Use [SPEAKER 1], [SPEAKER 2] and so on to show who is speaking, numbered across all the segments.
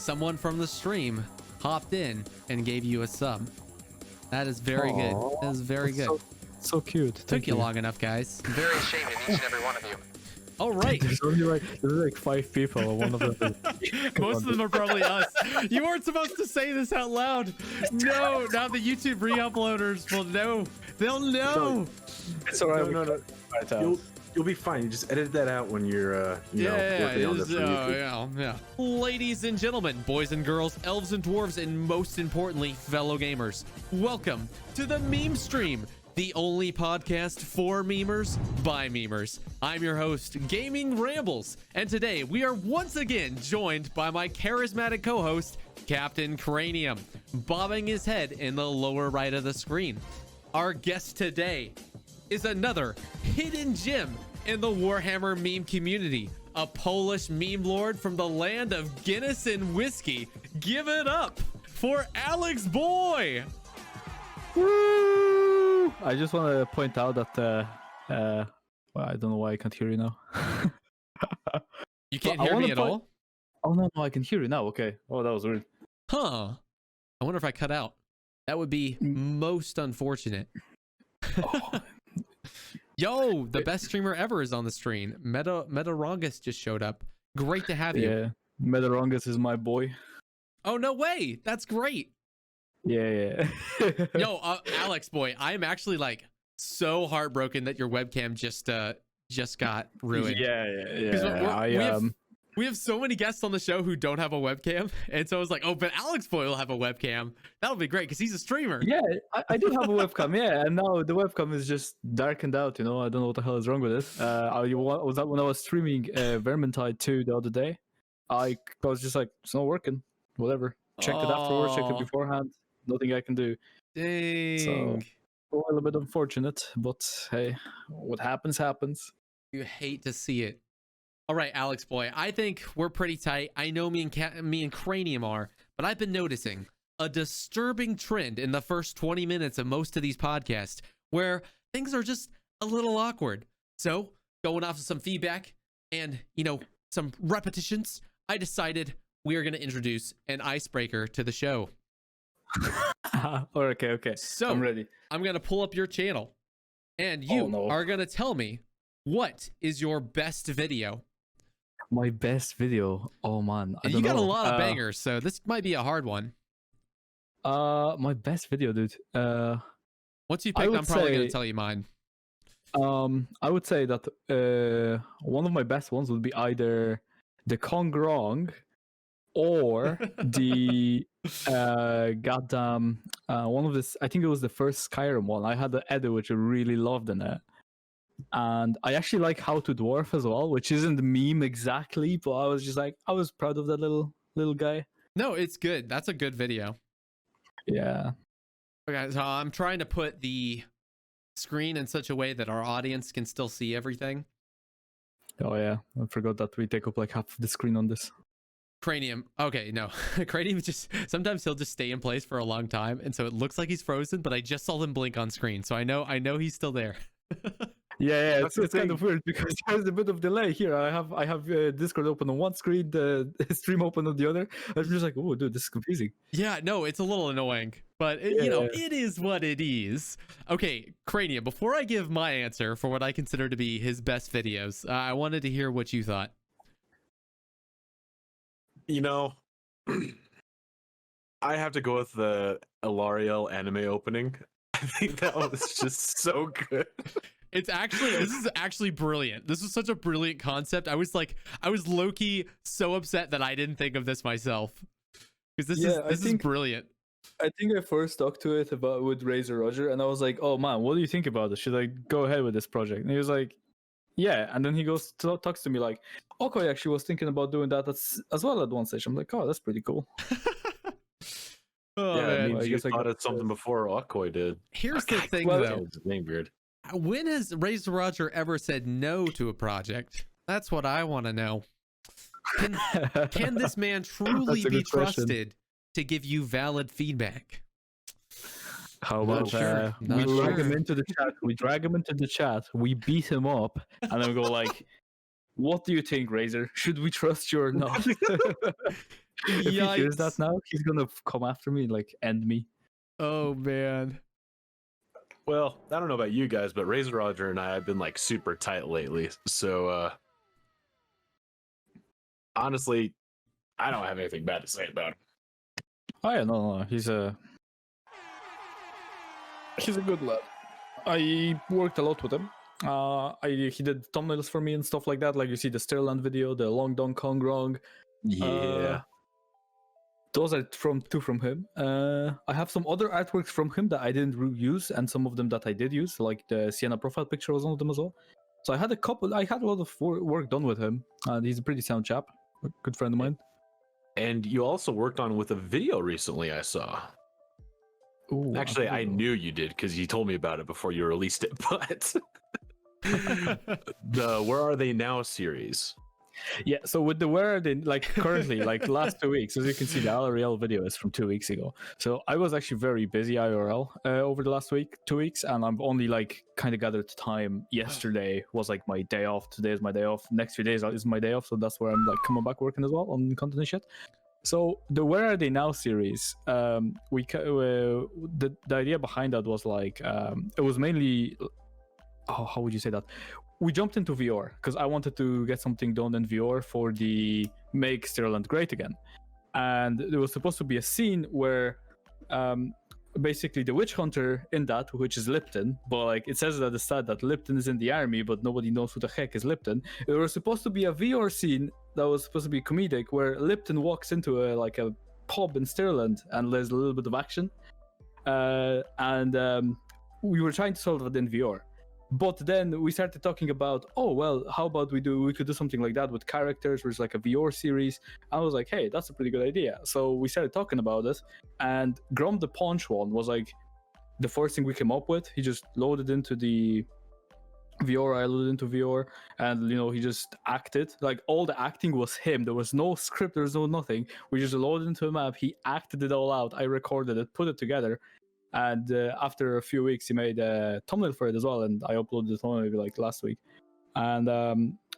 [SPEAKER 1] someone from the stream hopped in and gave you a sub. That is very good. That is very good.
[SPEAKER 2] So cute.
[SPEAKER 1] Took you long enough, guys.
[SPEAKER 3] I'm very ashamed of each and every one of you.
[SPEAKER 1] All right.
[SPEAKER 2] There's like 5 people. One of them.
[SPEAKER 1] Most of them are probably us. You weren't supposed to say this out loud. No, now the YouTube re-uploaders will know. They'll know.
[SPEAKER 2] It's alright.
[SPEAKER 4] No. You'll be fine. You just edit that out when you're, working on this for YouTube.
[SPEAKER 1] Yeah. Ladies and gentlemen, boys and girls, elves and dwarves, and most importantly, fellow gamers, welcome to the Meme Stream, the only podcast for memers by memers. I'm your host, Gaming Rambles, and today we are once again joined by my charismatic co-host, Captain Cranium, bobbing his head in the lower right of the screen. Our guest today is another hidden gem in the Warhammer meme community, a Polish meme lord from the land of Guinness and whiskey. Give it up for AleksBoi.
[SPEAKER 2] Woo! I just want to point out that well, I don't know why I can't hear you now.
[SPEAKER 1] You can't hear me at all?
[SPEAKER 2] Oh no, I can hear you now. Okay. Oh, that was weird.
[SPEAKER 1] Huh. I wonder if I cut out. That would be most unfortunate. Yo, the best streamer ever is on the stream. Metarongus just showed up. Great to have you.
[SPEAKER 2] Yeah, Metarongus is my boy.
[SPEAKER 1] Oh, no way. That's great.
[SPEAKER 2] Yeah.
[SPEAKER 1] Yo, AleksBoi, I am actually like so heartbroken that your webcam just got ruined.
[SPEAKER 2] Yeah.
[SPEAKER 1] We have so many guests on the show who don't have a webcam, and so I was like, oh, but AleksBoi will have a webcam. That'll be great because he's a streamer.
[SPEAKER 2] Yeah, I do have a webcam. Yeah, and now the webcam is just darkened out. I don't know what the hell is wrong with it. Was that when I was streaming Vermintide 2 the other day? I was just like, it's not working. Whatever. Checked it afterwards. Checked it beforehand. Nothing I can do.
[SPEAKER 1] Dang.
[SPEAKER 2] So, a little bit unfortunate, but hey, what happens happens.
[SPEAKER 1] You hate to see it. All right, AleksBoi, I think we're pretty tight. I know me and Cranium are, but I've been noticing a disturbing trend in the first 20 minutes of most of these podcasts where things are just a little awkward. So, going off of some feedback and, some repetitions, I decided we are going to introduce an icebreaker to the show.
[SPEAKER 2] Okay.
[SPEAKER 1] So,
[SPEAKER 2] I'm ready.
[SPEAKER 1] I'm going to pull up your channel, and you are going to tell me what is your best video.
[SPEAKER 2] My best video. Oh man,
[SPEAKER 1] You got a lot of bangers, so this might be a hard one.
[SPEAKER 2] My best video, dude.
[SPEAKER 1] Once you pick, I'm probably gonna tell you mine.
[SPEAKER 2] I would say that one of my best ones would be either the Kong Wrong or the goddamn one of this. I think it was the first Skyrim one. I had the edit which I really loved in it. And I actually like How to Dwarf as well, which isn't the meme exactly, but I was just like, I was proud of that little guy.
[SPEAKER 1] No, it's good. That's a good video.
[SPEAKER 2] Yeah.
[SPEAKER 1] Okay, so I'm trying to put the screen in such a way that our audience can still see everything.
[SPEAKER 2] Oh yeah, I forgot that we take up like half of the screen on this.
[SPEAKER 1] Cranium. Okay, no. Cranium sometimes he'll just stay in place for a long time, and so it looks like he's frozen, but I just saw him blink on screen, so I know he's still there.
[SPEAKER 2] Yeah, it's kind of weird because there's a bit of delay here. I have Discord open on one screen, the stream open on the other. I'm just like, oh, dude, this is confusing.
[SPEAKER 1] Yeah, no, it's a little annoying, but it is what it is. Okay, Cranium, before I give my answer for what I consider to be his best videos, I wanted to hear what you thought.
[SPEAKER 4] I have to go with the Alariel anime opening. I think that was just so good.
[SPEAKER 1] This is actually brilliant. This is such a brilliant concept. I was low-key so upset that I didn't think of this myself. Because this is brilliant.
[SPEAKER 2] I think I first talked to it with Razor Roger, and I was like, oh man, what do you think about this? Should I go ahead with this project? And he was like, yeah. And then he talks to me like, okay, I actually was thinking about doing that as well at one stage. I'm like, oh, that's pretty cool.
[SPEAKER 4] Oh, yeah, man. It means you thought of something before AleksBoi did.
[SPEAKER 1] Here's the thing, though.
[SPEAKER 4] Weird.
[SPEAKER 1] When has Razor Roger ever said no to a project? That's what I want to know. Can this man truly be trusted to give you valid feedback?
[SPEAKER 2] How about we drag him into the chat? We drag him into the chat. We beat him up, and then we go like, "What do you think, Razor? Should we trust you or not?" If he hears that
[SPEAKER 1] Yikes.
[SPEAKER 2] now, he's gonna come after me, like end me.
[SPEAKER 1] Oh man.
[SPEAKER 4] Well, I don't know about you guys, but Razor Roger and I have been like super tight lately. So honestly, I don't have anything bad to say about him.
[SPEAKER 2] Oh yeah, no, he's a good lad. I worked a lot with him. He did thumbnails for me and stuff like that. Like you see the Stirland video, the Long Dong Kong Rong.
[SPEAKER 4] Yeah.
[SPEAKER 2] Those are two from him. I have some other artworks from him that I didn't use, and some of them that I did use, like the Sienna profile picture was one of them as well. So I had a lot of work done with him, and he's a pretty sound chap, a good friend of mine.
[SPEAKER 4] And you also worked on with a video recently, I saw.
[SPEAKER 2] Ooh,
[SPEAKER 4] Actually, I knew you did because you told me about it before you released it. But the Where Are They Now series.
[SPEAKER 2] Yeah, so with the Where Are They, like currently, like last 2 weeks, as you can see, the IRL video is from 2 weeks ago. So I was actually very busy IRL over the last 2 weeks, and I'm only like kind of gathered time. Yesterday was like my day off. Today is my day off. Next few days is my day off. So that's where I'm like coming back working as well on content and shit. So the Where Are They Now series, the idea behind that was like it was mainly, how would you say that? We jumped into VR because I wanted to get something done in VR for the Make Stirland Great Again, and there was supposed to be a scene where basically the witch hunter in that, which is Lipton, but like it says at the start that Lipton is in the army, but nobody knows who the heck is Lipton. There was supposed to be a VR scene that was supposed to be comedic where Lipton walks into a pub in Stirland and there's a little bit of action, and we were trying to solve it in VR. But then we started talking about, oh well, how about we could do something like that with characters, where it's like a VR series. I was like, hey, that's a pretty good idea. So we started talking about it, and Grom the Paunch one was like the first thing we came up with. He just loaded into the VR, I loaded into VR, and he just acted. Like all the acting was him. There was no script, there was no nothing. We just loaded into a map. He acted it all out. I recorded it, put it together. And after a few weeks, he made a thumbnail for it as well, and I uploaded the thumbnail maybe like last week. And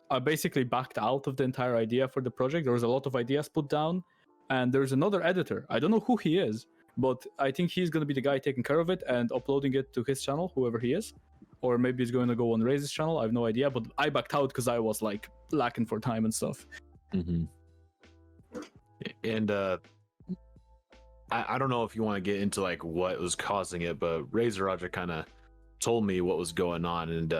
[SPEAKER 2] I basically backed out of the entire idea for the project. There was a lot of ideas put down, and there's another editor. I don't know who he is, but I think he's going to be the guy taking care of it and uploading it to his channel, whoever he is. Or maybe he's going to go on Ray's channel. I have no idea, but I backed out because I was like lacking for time and stuff.
[SPEAKER 4] Mm-hmm. And I don't know if you want to get into like what was causing it, but Razor Roger kind of told me what was going on, and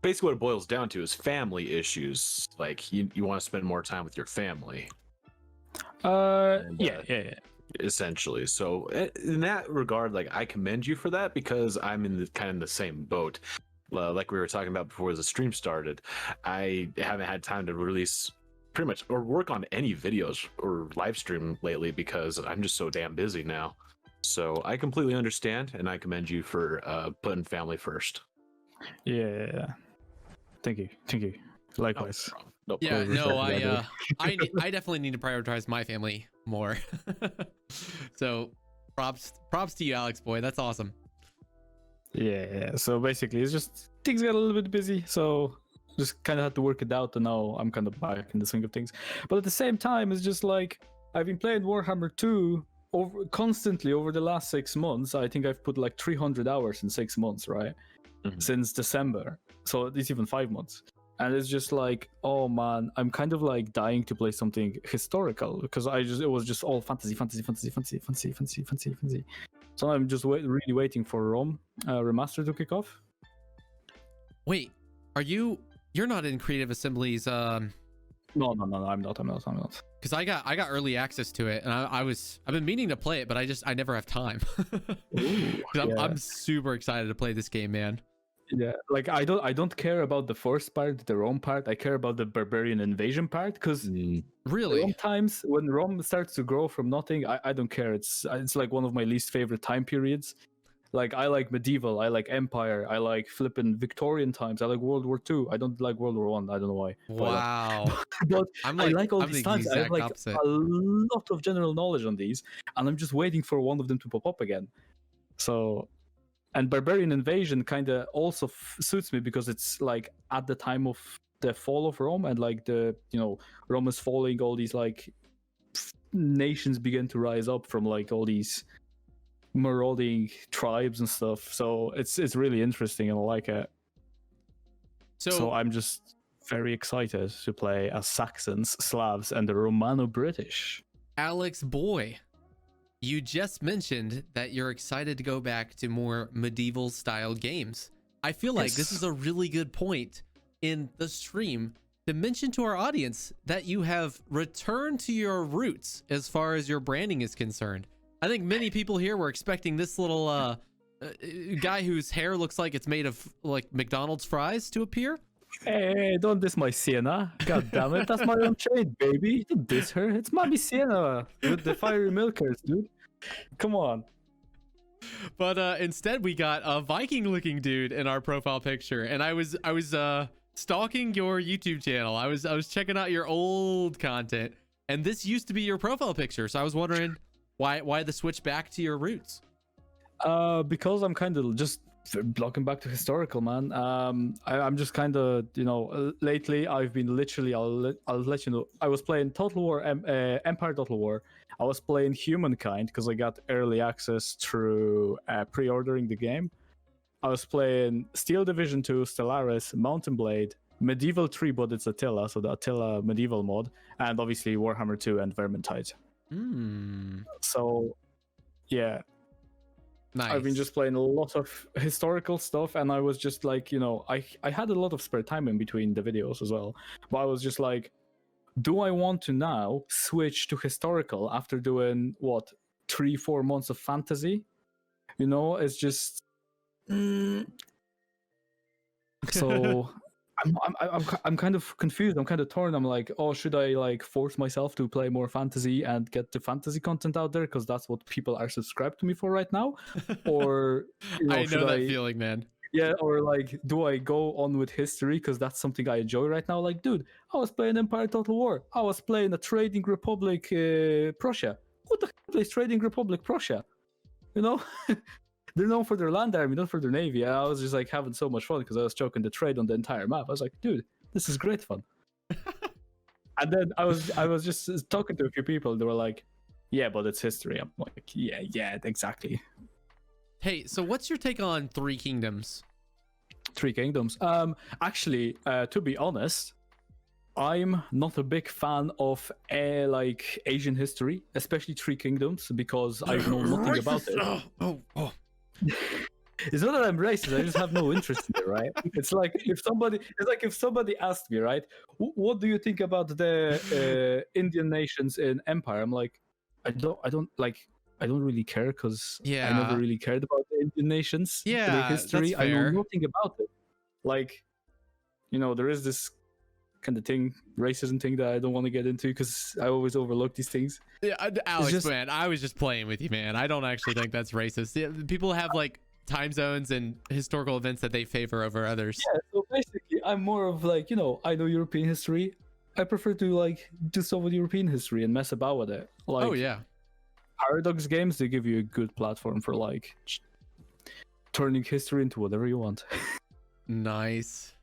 [SPEAKER 4] basically what it boils down to is family issues. Like you want to spend more time with your family.
[SPEAKER 2] Yeah.
[SPEAKER 4] Essentially. So in that regard, like I commend you for that because I'm in the same boat. Like we were talking about before the stream started, I haven't had time to release pretty much or work on any videos or live stream lately because I'm just so damn busy now. So I completely understand, and I commend you for putting family first.
[SPEAKER 2] Yeah. Thank you. Likewise.
[SPEAKER 1] Yeah, no, I definitely need to prioritize my family more. So props to you, AleksBoi. That's awesome.
[SPEAKER 2] Yeah. So basically, it's just things got a little bit busy, so just kind of had to work it out, and now I'm kind of back in the swing of things. But at the same time, it's just like I've been playing Warhammer 2 constantly over the last 6 months. I think I've put like 300 hours in 6 months, right? Mm-hmm. Since December. So it's even 5 months. And it's just like, oh man, I'm kind of like dying to play something historical because it was just all fantasy. So I'm just really waiting for Rome Remaster to kick off.
[SPEAKER 1] Wait, you're not in Creative Assembly's
[SPEAKER 2] No, I'm not.
[SPEAKER 1] Because I got early access to it, and I've been meaning to play it, but I never have time. I'm super excited to play this game, man.
[SPEAKER 2] Yeah, like I don't care about the first part, the Rome part. I care about the barbarian invasion part because
[SPEAKER 1] really
[SPEAKER 2] sometimes when Rome starts to grow from nothing, I don't care. It's like one of my least favorite time periods. Like I like medieval, I like empire, I like flipping Victorian times, I like World War II. I don't like World War One. I don't know why.
[SPEAKER 1] Wow.
[SPEAKER 2] But I like all
[SPEAKER 1] I'm
[SPEAKER 2] these
[SPEAKER 1] the
[SPEAKER 2] times. I have like
[SPEAKER 1] opposite.
[SPEAKER 2] a lot of general knowledge on these, and I'm just waiting for one of them to pop up again. So, and barbarian invasion kind of also suits me because it's like at the time of the fall of Rome, and like Rome is falling, all these like nations begin to rise up from like all these marauding tribes and stuff. So it's really interesting, and I like it. So I'm just very excited to play as Saxons, Slavs, and the Romano-British.
[SPEAKER 1] AleksBoi, you just mentioned that you're excited to go back to more medieval style games. I feel like this is a really good point in the stream to mention to our audience that you have returned to your roots as far as your branding is concerned. I think many people here were expecting this little guy whose hair looks like it's made of like McDonald's fries to appear.
[SPEAKER 2] Hey, don't diss my Sienna. God damn it, that's my own trade, baby. Don't diss her. It's Mommy Sienna with the fiery milkers, dude. Come on.
[SPEAKER 1] But instead we got a Viking looking dude in our profile picture, and I was stalking your YouTube channel. I was checking out your old content, and this used to be your profile picture. So I was wondering why the switch back to your roots?
[SPEAKER 2] Because I'm kind of just blocking back to historical, man. I'm just kind of, lately I've been literally, I'll let you know, I was playing Total War, Empire Total War. I was playing Humankind because I got early access through pre-ordering the game. I was playing Steel Division 2, Stellaris, Mountain Blade, Medieval 3, but it's Attila, so the Attila medieval mod, and obviously Warhammer 2 and Vermintide. So, yeah.
[SPEAKER 1] Nice.
[SPEAKER 2] I've been just playing a lot of historical stuff, and I was just like, I had a lot of spare time in between the videos as well, but I was just like, do I want to now switch to historical after doing 3-4 months of fantasy? It's just so I'm kind of confused. I'm kind of torn. I'm like, oh, should I like force myself to play more fantasy and get the fantasy content out there because that's what people are subscribed to me for right now? Or
[SPEAKER 1] I know that feeling, man.
[SPEAKER 2] Yeah, or like, do I go on with history because that's something I enjoy right now? Like, dude, I was playing Empire Total War. I was playing a Trading Republic Prussia. Who the hell plays Trading Republic Prussia? They're known for their land army, not for their navy. I was just like having so much fun because I was choking the trade on the entire map. I was like, dude, this is great fun. And then I was just talking to a few people. They were like, yeah, but it's history. I'm like, yeah, exactly.
[SPEAKER 1] Hey, so what's your take on Three Kingdoms?
[SPEAKER 2] Three Kingdoms. Actually, to be honest, I'm not a big fan of like Asian history, especially Three Kingdoms, because I know nothing about it.
[SPEAKER 1] Oh.
[SPEAKER 2] It's not that I'm racist. I just have no interest in it, right? It's like if somebody asked me, right, what do you think about the Indian nations in Empire? I'm like, I don't really care because I never really cared about the Indian nations.
[SPEAKER 1] Yeah,
[SPEAKER 2] their history.
[SPEAKER 1] that's
[SPEAKER 2] I know
[SPEAKER 1] fair.
[SPEAKER 2] nothing about it. Like, there is this kind of thing, racism thing that I don't want to get into because I always overlook these things.
[SPEAKER 1] Yeah, Alex, man, I was just playing with you, man. I don't actually think that's racist. Yeah, people have like time zones and historical events that they favor over others.
[SPEAKER 2] Yeah, so basically, I'm more of like, I know European history. I prefer to like do some of European history and mess about with it. Like,
[SPEAKER 1] Oh yeah.
[SPEAKER 2] Paradox games, they give you a good platform for like turning history into whatever you want.
[SPEAKER 1] Nice.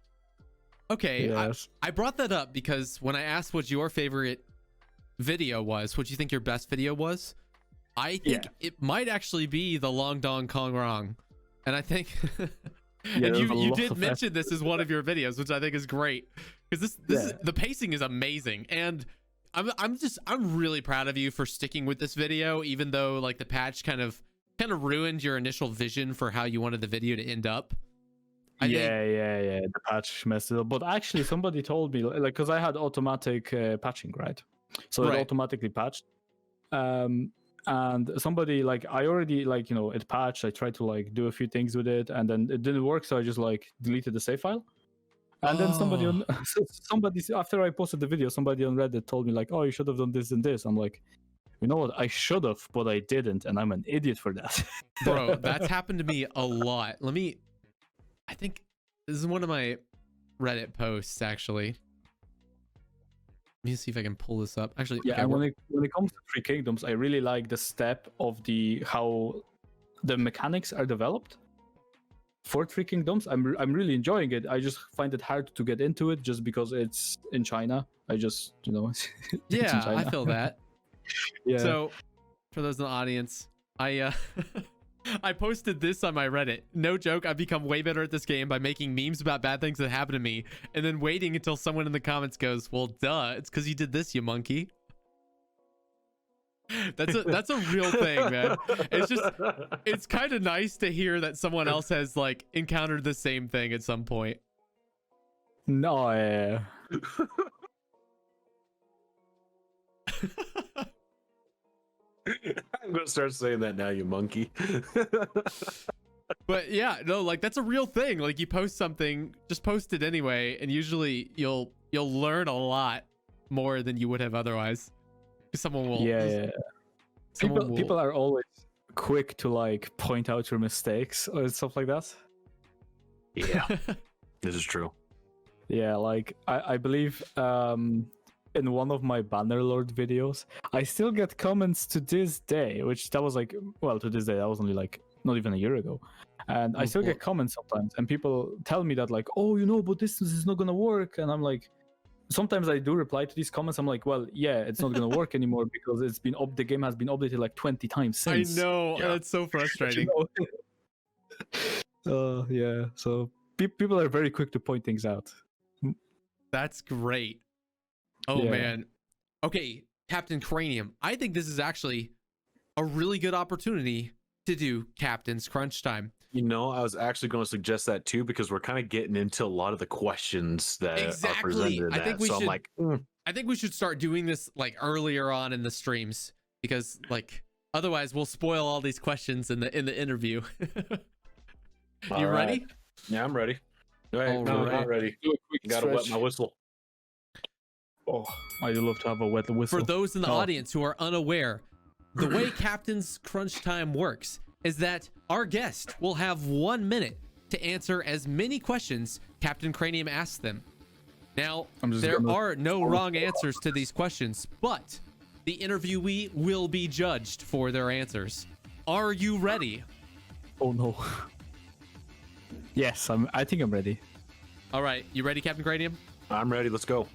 [SPEAKER 1] Okay,
[SPEAKER 2] Yes.
[SPEAKER 1] I brought that up because when I asked what your favorite video was, what you think your best video was, I think it might actually be the Long Dong Kong Rong. And I think and you did mention this as one of your videos, which I think is great because this is, the pacing is amazing, and I'm really proud of you for sticking with this video, even though like the patch kind of ruined your initial vision for how you wanted the video to end up.
[SPEAKER 2] Yeah. The patch messed it up. But actually, somebody told me, like, because I had automatic patching, right? So it automatically patched. And somebody, like, I already, like, it patched. I tried to, like, do a few things with it, and then it didn't work. So I just, like, deleted the save file. And then somebody, after I posted the video, somebody on Reddit told me, like, oh, you should have done this and this. I'm like, you know what? I should have, but I didn't. And I'm an idiot for that.
[SPEAKER 1] Bro, that's happened to me a lot. I think this is one of my Reddit posts, actually. Let me see if I can pull this up. Actually,
[SPEAKER 2] yeah. And when it comes to Three Kingdoms, I really like the step of how the mechanics are developed for Three Kingdoms. I'm really enjoying it. I just find it hard to get into it just because it's in China. I just, it's in
[SPEAKER 1] yeah,
[SPEAKER 2] China.
[SPEAKER 1] I feel that.
[SPEAKER 2] Yeah.
[SPEAKER 1] So, for those in the audience, I I posted this on my Reddit. No joke, I've become way better at this game by making memes about bad things that happen to me, and then waiting until someone in the comments goes, "Well, duh, it's because you did this, you monkey." That's a real thing, man. It's kind of nice to hear that someone else has like encountered the same thing at some point.
[SPEAKER 2] No,
[SPEAKER 4] I'm gonna start saying that now, you monkey.
[SPEAKER 1] But yeah, no, like that's a real thing. Like you post something, just post it anyway, and usually you'll learn a lot more than you would have otherwise. Someone will.
[SPEAKER 2] yeah. People are always quick to like point out your mistakes or stuff like that.
[SPEAKER 4] Yeah, this is true.
[SPEAKER 2] Yeah, like I believe in one of my Bannerlord videos, I still get comments to this day, which that was like, well, to this day, that was only like not even a year ago. And I still get comments sometimes, and people tell me that like, oh, but this is not gonna work. And I'm like, sometimes I do reply to these comments. I'm like, well, yeah, it's not gonna work anymore because it's been the game has been updated like 20 times since.
[SPEAKER 1] I know,
[SPEAKER 4] Yeah.
[SPEAKER 1] that's so frustrating.
[SPEAKER 2] Yeah, so people are very quick to point things out.
[SPEAKER 1] That's great. Oh
[SPEAKER 2] Yeah.
[SPEAKER 1] man. Okay, Captain Cranium. I think this is actually a really good opportunity to do Captain's Crunch Time.
[SPEAKER 4] I was actually going to suggest that too, because we're kind of getting into a lot of the questions that are presented in
[SPEAKER 1] I think
[SPEAKER 4] that.
[SPEAKER 1] we
[SPEAKER 4] So
[SPEAKER 1] should.
[SPEAKER 4] I'm like,
[SPEAKER 1] I think we should start doing this like earlier on in the streams because like otherwise we'll spoil all these questions in the interview.
[SPEAKER 4] all
[SPEAKER 1] You
[SPEAKER 4] right.
[SPEAKER 1] ready?
[SPEAKER 4] Yeah, I'm ready. Wait,
[SPEAKER 1] All
[SPEAKER 4] no,
[SPEAKER 1] right.
[SPEAKER 4] not ready.
[SPEAKER 2] Do a quick
[SPEAKER 4] Gotta wet
[SPEAKER 2] stretch.
[SPEAKER 4] my whistle.
[SPEAKER 2] Oh, I do love to have a wet whistle.
[SPEAKER 1] For those in the
[SPEAKER 2] Oh.
[SPEAKER 1] audience who are unaware, the way Captain's Crunch Time works is that our guest will have 1 minute to answer as many questions Captain Cranium asks them. Now,
[SPEAKER 2] I'm just
[SPEAKER 1] there
[SPEAKER 2] gonna-
[SPEAKER 1] are no wrong answers to these questions, but the interviewee will be judged for their answers. Are you ready?
[SPEAKER 2] Oh no. Yes, I think I'm ready.
[SPEAKER 1] All right, you ready, Captain Cranium?
[SPEAKER 4] I'm ready. Let's go.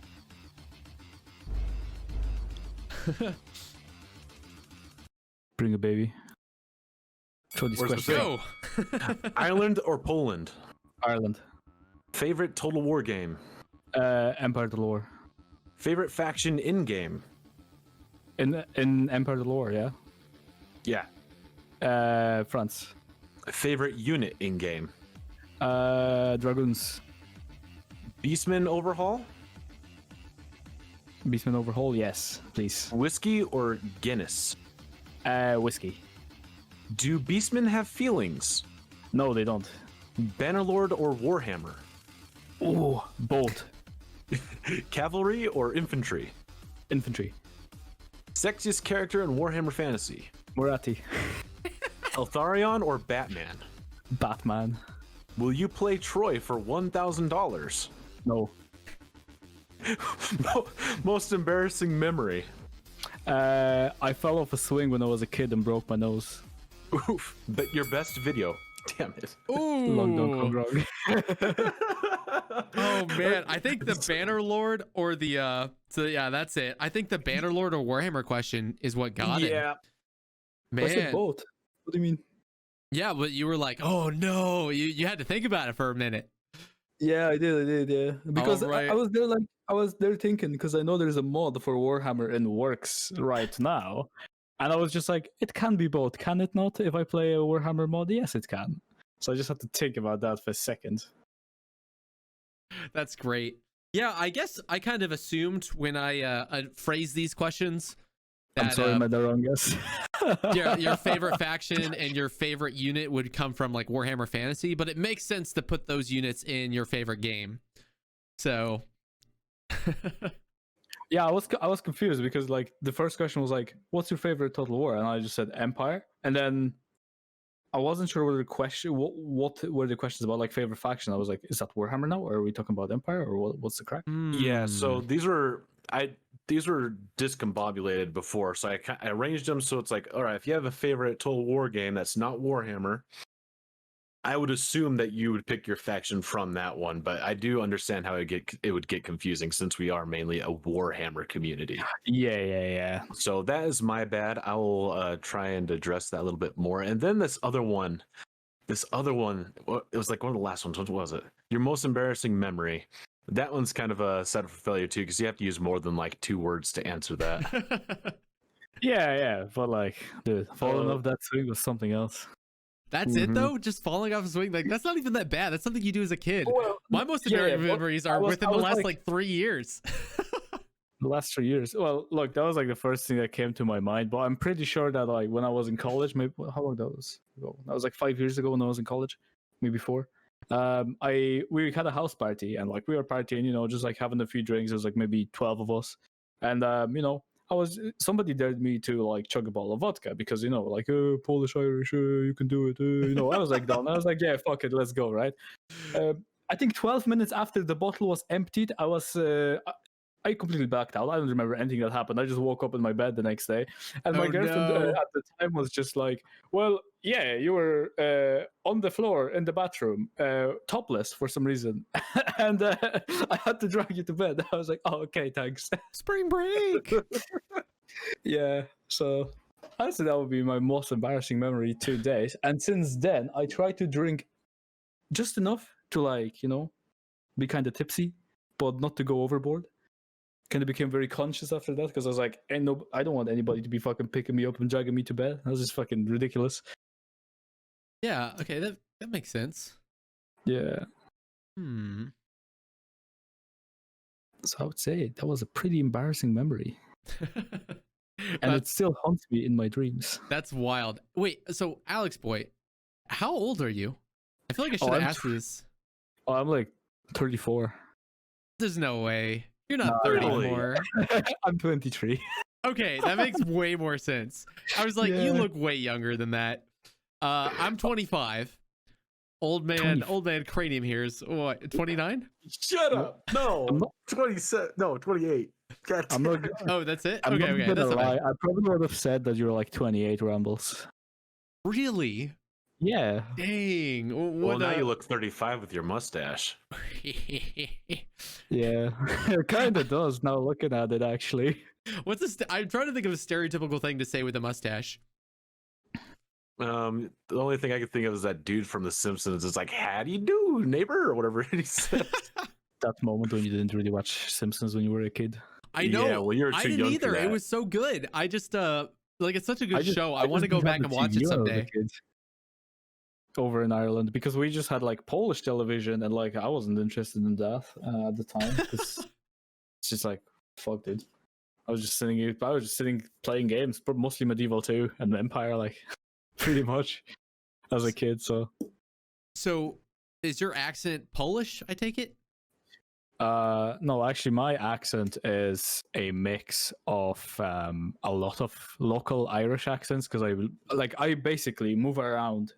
[SPEAKER 2] Bring a baby. Throw these
[SPEAKER 4] Where's the
[SPEAKER 2] questions.
[SPEAKER 1] Go.
[SPEAKER 4] Ireland or Poland?
[SPEAKER 2] Ireland.
[SPEAKER 4] Favorite Total War game?
[SPEAKER 2] Empire of the Lore.
[SPEAKER 4] Favorite faction in game?
[SPEAKER 2] In Empire of the Lore, yeah.
[SPEAKER 4] Yeah.
[SPEAKER 2] France.
[SPEAKER 4] Favorite unit in game?
[SPEAKER 2] Dragoons.
[SPEAKER 4] Beastman overhaul?
[SPEAKER 2] Beastman Overhaul, yes, please.
[SPEAKER 4] Whiskey or Guinness?
[SPEAKER 2] Whiskey.
[SPEAKER 4] Do Beastmen have feelings?
[SPEAKER 2] No, they don't.
[SPEAKER 4] Bannerlord or Warhammer?
[SPEAKER 2] Ooh, bold.
[SPEAKER 4] Cavalry or infantry?
[SPEAKER 2] Infantry.
[SPEAKER 4] Sexiest character in Warhammer Fantasy?
[SPEAKER 2] Moratti.
[SPEAKER 4] Eltharion or Batman?
[SPEAKER 2] Batman.
[SPEAKER 4] Will you play Troy for $1,000?
[SPEAKER 2] No.
[SPEAKER 4] Most embarrassing memory?
[SPEAKER 2] I fell off a swing when I was a kid and broke my nose.
[SPEAKER 4] Oof. But your best video? Damn it.
[SPEAKER 2] Long don't go
[SPEAKER 1] Ooh.
[SPEAKER 2] wrong.
[SPEAKER 1] Oh man, I think the Bannerlord or the so yeah, that's it. I think the Bannerlord or Warhammer question is what got it.
[SPEAKER 4] Yeah.
[SPEAKER 2] I said
[SPEAKER 1] Man.
[SPEAKER 2] both. What do you mean?
[SPEAKER 1] Yeah, but you were like, oh no, you had to think about it for a minute.
[SPEAKER 2] Yeah, I did, yeah. Because
[SPEAKER 1] Alright.
[SPEAKER 2] I was there thinking, because I know there's a mod for Warhammer in works right now. And I was just like, it can be both, can it not? If I play a Warhammer mod, yes, it can. So I just had to think about that for a second.
[SPEAKER 1] That's great. Yeah, I guess I kind of assumed when I phrased these questions that
[SPEAKER 2] I'm sorry, I made the wrong guess.
[SPEAKER 1] your favorite faction and your favorite unit would come from like Warhammer Fantasy, but it makes sense to put those units in your favorite game. So
[SPEAKER 2] Yeah, I was confused because like the first question was like, "What's your favorite Total War?" And I just said Empire, and then I wasn't sure what were the questions about, like favorite faction. I was like, "Is that Warhammer now, or are we talking about Empire, or what's the crack?"
[SPEAKER 4] Yeah, so
[SPEAKER 1] Hmm.
[SPEAKER 4] these were discombobulated before, so I arranged them so it's like, all right, if you have a favorite Total War game that's not Warhammer, I would assume that you would pick your faction from that one, but I do understand how it would get confusing since we are mainly a Warhammer community.
[SPEAKER 2] Yeah.
[SPEAKER 4] So that is my bad. I will try and address that a little bit more. And then this other one, it was like one of the last ones. What was it? Your most embarrassing memory. That one's kind of a set for failure too, because you have to use more than like 2 words to answer that.
[SPEAKER 2] Yeah. But like, dude, falling off that swing was something else.
[SPEAKER 1] That's it though? Just falling off a swing? Like, that's not even that bad. That's something you do as a kid.
[SPEAKER 2] Well,
[SPEAKER 1] My most embarrassing memories are within the last like 3 years.
[SPEAKER 2] The last 3 years. Well, look, that was like the first thing that came to my mind. But I'm pretty sure that like when I was in college, maybe how long that was ago? That was like 5 years ago when I was in college, maybe 4. We had a house party and like we were partying, you know, just like having a few drinks. There was like maybe 12 of us, and you know, somebody dared me to like chug a bottle of vodka because, you know, like Polish Irish, you can do it. You know, I was like down. I was like, yeah, fuck it, let's go, right? I think 12 minutes after the bottle was emptied, I completely blacked out. I don't remember anything that happened. I just woke up in my bed the next day, and my girlfriend at the time was just like, "Well, yeah, you were on the floor in the bathroom, topless for some reason, and I had to drag you to bed." I was like, "Oh, okay, thanks."
[SPEAKER 1] Spring break.
[SPEAKER 2] Yeah, so I'd say that would be my most embarrassing memory to date. And since then, I try to drink just enough to, like, you know, be kind of tipsy, but not to go overboard. Kind of became very conscious after that because I was like, I don't want anybody to be fucking picking me up and dragging me to bed. That was just fucking ridiculous.
[SPEAKER 1] Yeah, okay, that makes sense.
[SPEAKER 2] Yeah. So I would say that was a pretty embarrassing memory. And it still haunts me in my dreams.
[SPEAKER 1] That's wild. Wait, so AleksBoi, how old are you? I feel like I should have asked this.
[SPEAKER 2] Oh, I'm like 34.
[SPEAKER 1] There's no way. You're not 30 anymore.
[SPEAKER 2] I'm 23.
[SPEAKER 1] Okay, that makes way more sense. I was like, you look way younger than that. I'm 25. Old man cranium here is what, 29?
[SPEAKER 4] Shut up. No. 27. No, 28.
[SPEAKER 2] I'm not,
[SPEAKER 1] oh, that's it?
[SPEAKER 2] I'm
[SPEAKER 1] Okay.
[SPEAKER 2] Not
[SPEAKER 1] That's
[SPEAKER 2] lie. I probably would have said that you were like 28, Rambles.
[SPEAKER 1] Really?
[SPEAKER 2] Yeah.
[SPEAKER 1] Dang.
[SPEAKER 4] Well, now you look 35 with your mustache.
[SPEAKER 2] Yeah. It kind of does now looking at it, actually.
[SPEAKER 1] What's this? I'm trying to think of a stereotypical thing to say with a mustache.
[SPEAKER 4] The only thing I could think of is that dude from The Simpsons. It's like, how do you do, neighbor? Or whatever he said.
[SPEAKER 2] That moment when you didn't really watch Simpsons when you were a kid.
[SPEAKER 1] I know.
[SPEAKER 4] Yeah, well, you're too
[SPEAKER 1] I didn't
[SPEAKER 4] young
[SPEAKER 1] either.
[SPEAKER 4] for that.
[SPEAKER 1] It was so good. I just like, it's such a good show. I want to go back and watch it someday.
[SPEAKER 2] Over in Ireland, because we just had like Polish television, and like I wasn't interested in that at the time. It's just like, fuck, dude. I was just sitting playing games, but mostly Medieval 2 and Empire, like pretty much as a kid. So is your accent Polish, I take it? No, actually my accent is a mix of a lot of local Irish accents, because I basically move around.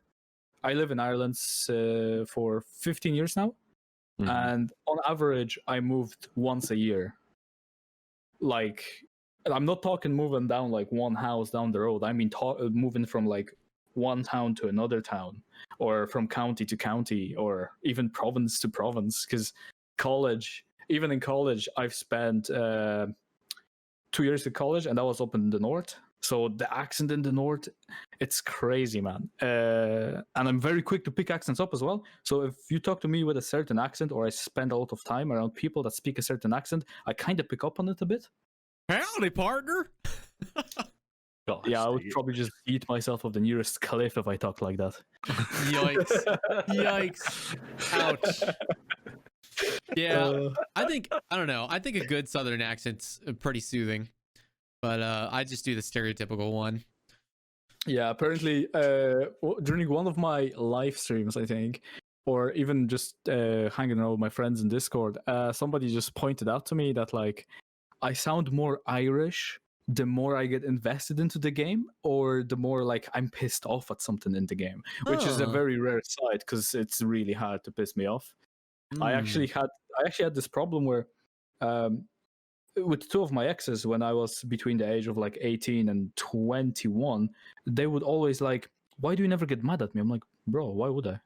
[SPEAKER 2] I live in Ireland for 15 years now, and on average, I moved once a year. Like, I'm not talking moving down like one house down the road. I mean moving from like one town to another town, or from county to county, or even province to province. Because even in college, I've spent 2 years at college, and that was up in the north. So the accent in the north, it's crazy, man. And I'm very quick to pick accents up as well. So if you talk to me with a certain accent, or I spend a lot of time around people that speak a certain accent, I kind of pick up on it a bit.
[SPEAKER 1] Howdy, partner.
[SPEAKER 4] Gosh,
[SPEAKER 2] Yeah, I would probably just eat myself off the nearest cliff if I talked like that.
[SPEAKER 1] Yikes. Ouch. Yeah, I don't know. I think a good Southern accent's pretty soothing. But I just do the stereotypical one.
[SPEAKER 2] Yeah, apparently during one of my live streams, I think, or even just hanging around with my friends in Discord, somebody just pointed out to me that like I sound more Irish the more I get invested into the game, or the more like I'm pissed off at something in the game, which is a very rare sight because it's really hard to piss me off. I actually had this problem where with 2 of my exes, when I was between the age of like 18 and 21, they would always like, why do you never get mad at me? I'm like, bro, why would I?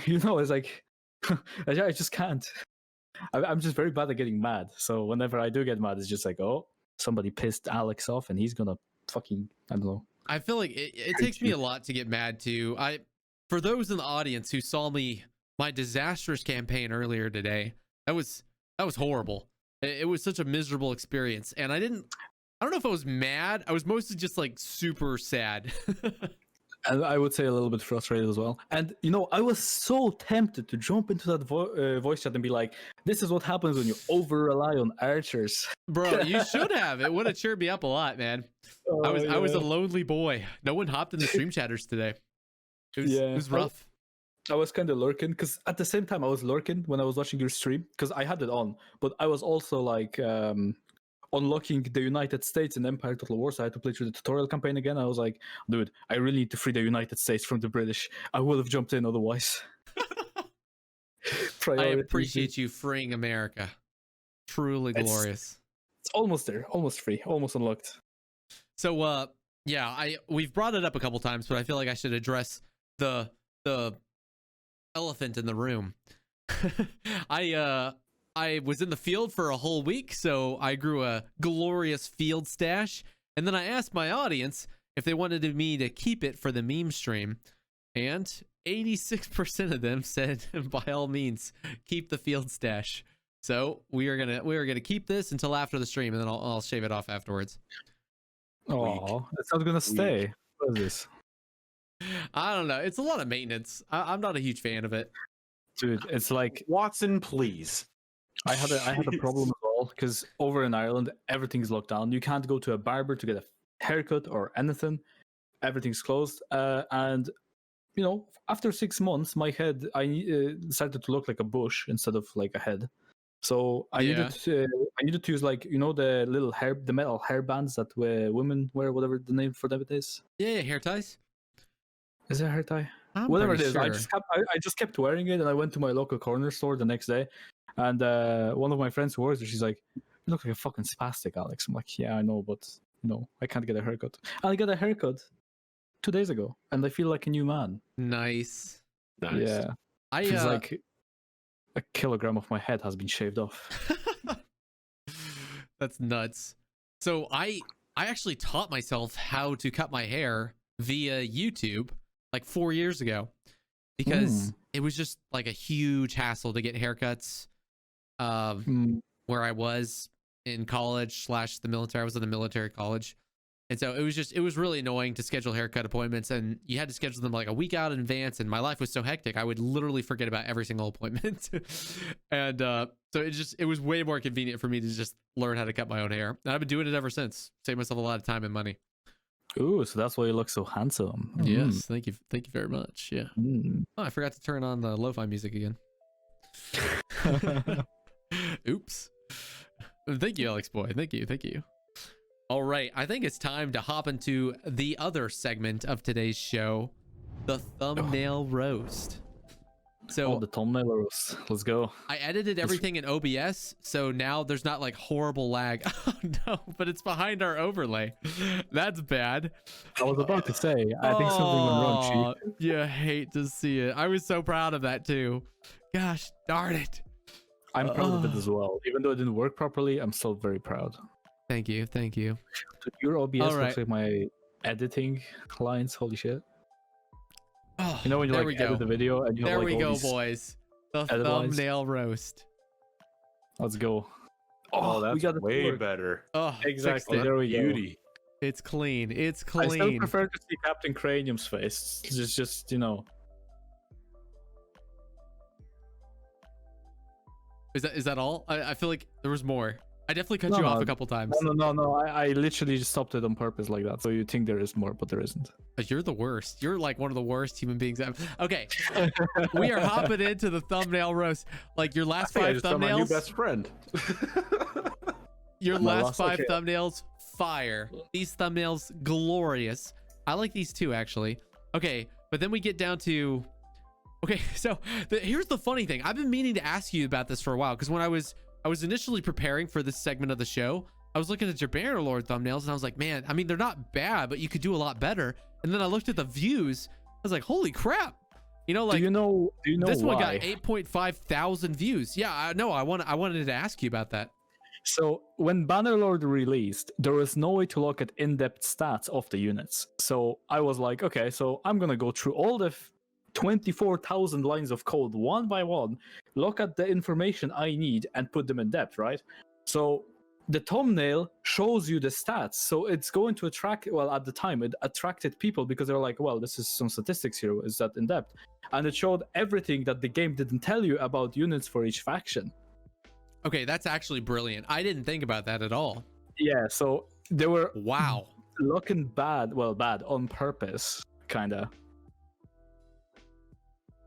[SPEAKER 2] You know, it's like I just can't. I'm just very bad at getting mad. So whenever I do get mad, it's just like, oh, somebody pissed Alex off, and he's gonna fucking, I don't know.
[SPEAKER 1] I feel like it takes me a lot to get mad too. For those in the audience who saw my disastrous campaign earlier today, that was horrible. It was such a miserable experience, and I don't know if I was mad. I was mostly just like super sad.
[SPEAKER 2] And I would say a little bit frustrated as well. And you know, I was so tempted to jump into that voice chat and be like, "This is what happens when you over rely on archers."
[SPEAKER 1] Bro, you should have. It would have cheered me up a lot, man. I was a lonely boy. No one hopped in the stream chatters today. It was rough.
[SPEAKER 2] I was kind of lurking because at the same time I was lurking when I was watching your stream because I had it on, but I was also like unlocking the United States in Empire Total War, so I had to play through the tutorial campaign again. I was like, dude, I really need to free the United States from the British. I would have jumped in otherwise.
[SPEAKER 1] I appreciate you freeing America. Truly glorious.
[SPEAKER 2] It's almost there, almost free, almost unlocked.
[SPEAKER 1] So yeah, we've brought it up a couple times, but I feel like I should address the elephant in the room. I was in the field for a whole week, so I grew a glorious field stash, and then I asked my audience if they wanted me to keep it for the meme stream, and 86% of them said by all means keep the field stash. So we are gonna keep this until after the stream, and then I'll shave it off afterwards.
[SPEAKER 2] Oh, it's not gonna stay. What is this?
[SPEAKER 1] I don't know. It's a lot of maintenance. I'm not a huge fan of it.
[SPEAKER 2] Dude, it's like
[SPEAKER 4] Watson, please.
[SPEAKER 2] I had a problem as well because over in Ireland everything's locked down. You can't go to a barber to get a haircut or anything. Everything's closed. And you know, after 6 months, my head started to look like a bush instead of like a head. So I needed to use, like, you know, the metal hair bands that women wear, whatever the name for them is.
[SPEAKER 1] Yeah, hair ties.
[SPEAKER 2] Is it a hair tie?
[SPEAKER 1] I'm
[SPEAKER 2] whatever it is.
[SPEAKER 1] sure.
[SPEAKER 2] I just kept wearing it, and I went to my local corner store the next day, and one of my friends who works there, she's like, "You look like a fucking spastic, Alex." I'm like, "Yeah, I know, but you know, I can't get a haircut." And I got a haircut 2 days ago, and I feel like a new man.
[SPEAKER 1] Nice.
[SPEAKER 2] Yeah. Feels like a kilogram of my head has been shaved off.
[SPEAKER 1] That's nuts. So I actually taught myself how to cut my hair via YouTube like 4 years ago because it was just like a huge hassle to get haircuts where I was in college / the military. I was in the military college. And so it was really annoying to schedule haircut appointments, and you had to schedule them like a week out in advance. And my life was so hectic, I would literally forget about every single appointment. And so it was way more convenient for me to just learn how to cut my own hair. And I've been doing it ever since. Saved myself a lot of time and money.
[SPEAKER 2] Ooh, so that's why you look so handsome.
[SPEAKER 1] Yes, thank you very much. Yeah. Oh, I forgot to turn on the lo-fi music again. Oops. Thank you, AleksBoi. Thank you. All right, I think it's time to hop into the other segment of today's show, the thumbnail roast. So
[SPEAKER 2] the thumbnail roast. Let's go.
[SPEAKER 1] I edited everything in OBS, so now there's not like horrible lag. Oh no, but it's behind our overlay. That's bad.
[SPEAKER 2] I was about to say, I think something went wrong, Chief.
[SPEAKER 1] You hate to see it. I was so proud of that too. Gosh darn it.
[SPEAKER 2] I'm proud of it as well. Even though it didn't work properly, I'm still very proud.
[SPEAKER 1] Thank you.
[SPEAKER 2] Your OBS looks like my editing lines. Holy shit!
[SPEAKER 1] Oh,
[SPEAKER 2] you know when you like edit the video and you have,
[SPEAKER 1] there
[SPEAKER 2] like,
[SPEAKER 1] we
[SPEAKER 2] all
[SPEAKER 1] go,
[SPEAKER 2] these
[SPEAKER 1] boys. The thumbnail roast.
[SPEAKER 2] Let's go.
[SPEAKER 4] Oh, that's
[SPEAKER 2] we got
[SPEAKER 4] way better.
[SPEAKER 1] Oh,
[SPEAKER 2] exactly. There we go.
[SPEAKER 4] Beauty.
[SPEAKER 1] It's clean.
[SPEAKER 2] I still prefer to see Captain Cranium's face. It's just you know.
[SPEAKER 1] Is that all? I feel like there was more. I definitely cut you off a couple times.
[SPEAKER 2] No. I literally just stopped it on purpose like that. So you think there is more, but there isn't.
[SPEAKER 1] You're the worst. You're like one of the worst human beings ever. Okay. We are hopping into the thumbnail roast. Like your last 5 thumbnails.
[SPEAKER 4] My new best friend.
[SPEAKER 1] Your last 5 thumbnails, fire. These thumbnails, glorious. I like these too, actually. Okay, but then we get down to... Okay, so here's the funny thing. I've been meaning to ask you about this for a while, because when I was initially preparing for this segment of the show, I was looking at your Bannerlord thumbnails and I was like, man, I mean, they're not bad, but you could do a lot better. And then I looked at the views was like, holy crap. You know, like,
[SPEAKER 2] do you know
[SPEAKER 1] this one got
[SPEAKER 2] why?
[SPEAKER 1] 8.5 thousand views. Yeah, I wanted to ask you about that.
[SPEAKER 2] So when Bannerlord released, there was no way to look at in-depth stats of the units. So I was like, okay, so I'm gonna go through all the 24,000 lines of code one by one, look at the information I need, and put them in depth, right? So the thumbnail shows you the stats, so it's going to attract. Well, at the time, it attracted people because they're like, well, this is some statistics here. Is that in depth? And it showed everything that the game didn't tell you about units for each faction.
[SPEAKER 1] Okay, that's actually brilliant. I didn't think about that at all.
[SPEAKER 2] Yeah, so they were
[SPEAKER 1] Wow.
[SPEAKER 2] looking bad. Well, bad on purpose, kinda.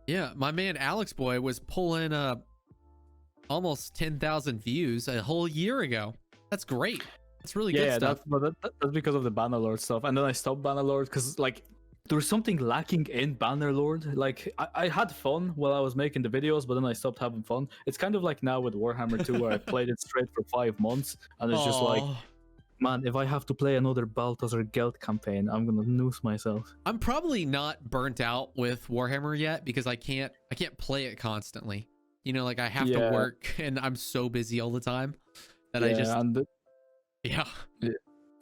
[SPEAKER 1] Yeah, my man AleksBoi was pulling almost 10,000 views a whole year ago. That's great. That's really good stuff.
[SPEAKER 2] That's because of the Bannerlord stuff. And then I stopped Bannerlord because like there was something lacking in Bannerlord. Like I had fun while I was making the videos, but then I stopped having fun. It's kind of like now with Warhammer 2 where I played it straight for 5 months, and it's just like,
[SPEAKER 1] Aw.
[SPEAKER 2] man, if I have to play another Balthazar Geld campaign, I'm gonna noose myself.
[SPEAKER 1] I'm probably not burnt out with Warhammer yet because I can't play it constantly. You know, like I have to
[SPEAKER 2] Yeah.
[SPEAKER 1] work and I'm so busy all the time that I just yeah.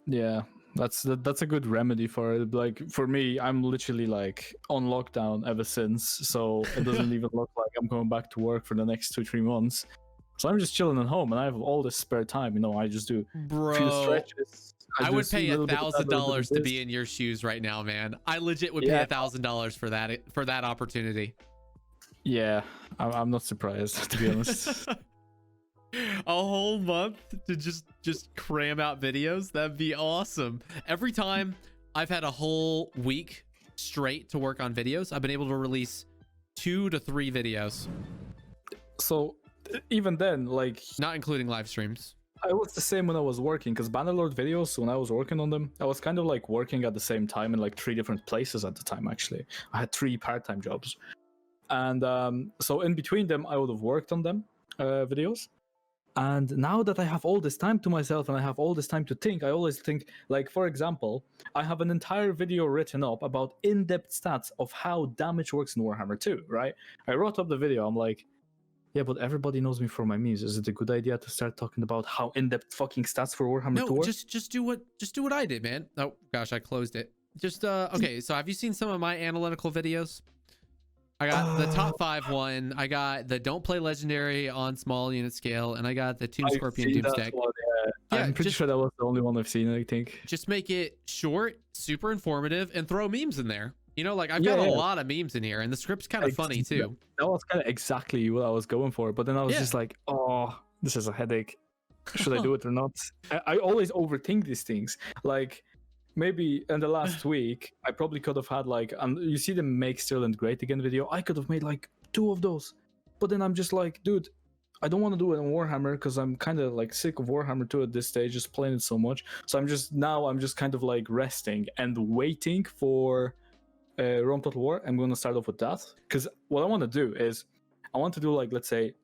[SPEAKER 2] Yeah, that's a good remedy for it. Like for me, I'm literally like on lockdown ever since, so it doesn't even look like I'm going back to work for the next 2-3 months. So I'm just chilling at home, and I have all this spare time. You know, I just do a few
[SPEAKER 1] Bro,
[SPEAKER 2] stretches.
[SPEAKER 1] I would
[SPEAKER 2] just do
[SPEAKER 1] pay
[SPEAKER 2] a little bit of that, a little bit
[SPEAKER 1] $1,000
[SPEAKER 2] of
[SPEAKER 1] to
[SPEAKER 2] this.
[SPEAKER 1] be in your shoes right now, man. I legit would pay
[SPEAKER 2] Yeah.
[SPEAKER 1] $1,000 for that opportunity.
[SPEAKER 2] Yeah, I'm not surprised, to be honest.
[SPEAKER 1] A whole month to just cram out videos? That'd be awesome. Every time I've had a whole week straight to work on videos, I've been able to release 2 to 3 videos,
[SPEAKER 2] So even then, like
[SPEAKER 1] not including live streams.
[SPEAKER 2] I was the same when I was working, because Bannerlord videos, when I was working on them, I was kind of like working at the same time in like 3 different places at the time. Actually, I had 3 part-time jobs, and so in between them, I would have worked on them videos. And now that I have all this time to myself and I have all this time to think, I always think, like, for example, I have an entire video written up about in-depth stats of how damage works in Warhammer 2, right? I wrote up the video. I'm like, yeah, but everybody knows me for my memes. Is it a good idea to start talking about how in-depth fucking stats for Warhammer 2
[SPEAKER 1] No,
[SPEAKER 2] work?
[SPEAKER 1] just do what I did, man. Oh gosh, I closed it. Just okay, so have you seen some of my analytical videos? I got the top 5 one. I got the don't play legendary on small unit scale, and I got the Tomb
[SPEAKER 2] I've
[SPEAKER 1] Scorpion
[SPEAKER 2] seen that
[SPEAKER 1] Doomstack.
[SPEAKER 2] one, yeah.
[SPEAKER 1] Yeah,
[SPEAKER 2] I'm pretty
[SPEAKER 1] just-
[SPEAKER 2] sure that was the only one I've seen, I think.
[SPEAKER 1] Just make it short, super informative, and throw memes in there. You know, like I've
[SPEAKER 2] Yeah,
[SPEAKER 1] got a
[SPEAKER 2] yeah.
[SPEAKER 1] lot of memes in here, and the script's kind of funny too.
[SPEAKER 2] That was kind of exactly what I was going for, but then I was
[SPEAKER 1] Yeah.
[SPEAKER 2] just like, oh, this is a headache. Should I do it or not? I always overthink these things. Like, maybe in the last week, I probably could have had like, you see the Make Sterling Great Again video? I could have made like 2 of those. But then I'm just like, dude, I don't want to do it in Warhammer because I'm kind of like sick of Warhammer 2 at this stage, just playing it so much. So I'm just kind of like resting and waiting for Rome Total War. I'm going to start off with that because what I want to do is I want to do like, let's say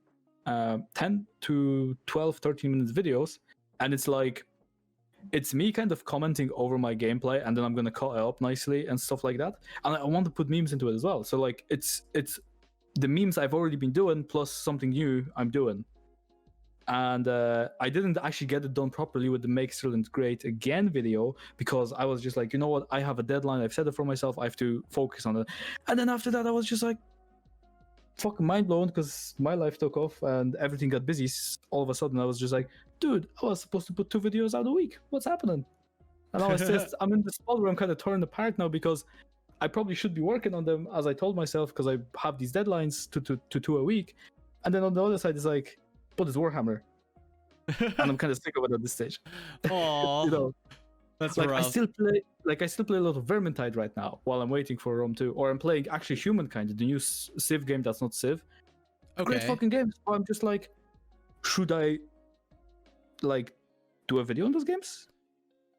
[SPEAKER 2] 10 to 12, 13 minutes videos. And it's like, it's me kind of commenting over my gameplay, and then I'm going to cut it up nicely and stuff like that. And I want to put memes into it as well. So like, it's the memes I've already been doing plus something new I'm doing. And I didn't actually get it done properly with the Make Sterling Great Again video because I was just like, you know what, I have a deadline, I've set it for myself, I have to focus on it. And then after that I was just like fucking mind blown because my life took off and everything got busy. All of a sudden I was just like, dude, I was supposed to put 2 videos out a week, what's happening? And I was just I'm in the spot where I'm kind of torn apart now because I probably should be working on them as I told myself because I have these deadlines to 2 a week. And then on the other side it's like, but it's Warhammer. And I'm kind of sick of it at this stage.
[SPEAKER 1] Aw,
[SPEAKER 2] You know,
[SPEAKER 1] that's
[SPEAKER 2] like
[SPEAKER 1] rough.
[SPEAKER 2] I still play a lot of Vermintide right now while I'm waiting for Rome 2, or I'm playing actually Humankind, the new Civ game that's not Civ. Great
[SPEAKER 1] Okay.
[SPEAKER 2] fucking game. So I'm just like, should I like do a video on those games?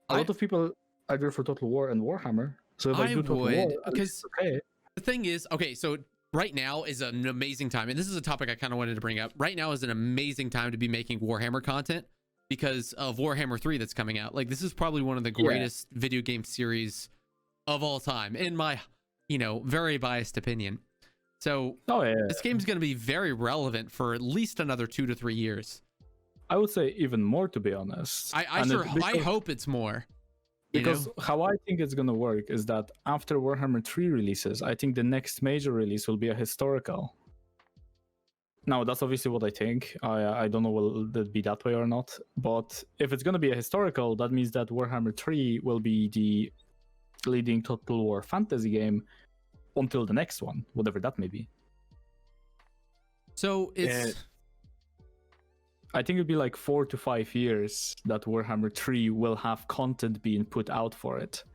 [SPEAKER 2] A lot of people are there for Total War and Warhammer. So if I
[SPEAKER 1] I
[SPEAKER 2] do Total
[SPEAKER 1] would,
[SPEAKER 2] War,
[SPEAKER 1] because
[SPEAKER 2] it's okay.
[SPEAKER 1] the thing is, okay, so right now is an amazing time, and this is a topic I kind of wanted to bring up. Right now is an amazing time to be making Warhammer content because of Warhammer 3 that's coming out. Like, this is probably one of the greatest video game series of all time, in my very biased opinion. So
[SPEAKER 2] Oh yeah,
[SPEAKER 1] this game's going to be very relevant for at least another 2 to 3 years.
[SPEAKER 2] I would say even more, to be honest.
[SPEAKER 1] I hope it's more.
[SPEAKER 2] Because how I think it's gonna work is that after Warhammer 3 releases, I think the next major release will be a historical. Now that's obviously what I think. I don't know will it be that way or not. But if it's gonna be a historical, that means that Warhammer 3 will be the leading Total War fantasy game until the next one, whatever that may be.
[SPEAKER 1] So it's
[SPEAKER 2] I think it'd be like 4 to 5 years that Warhammer 3 will have content being put out for it.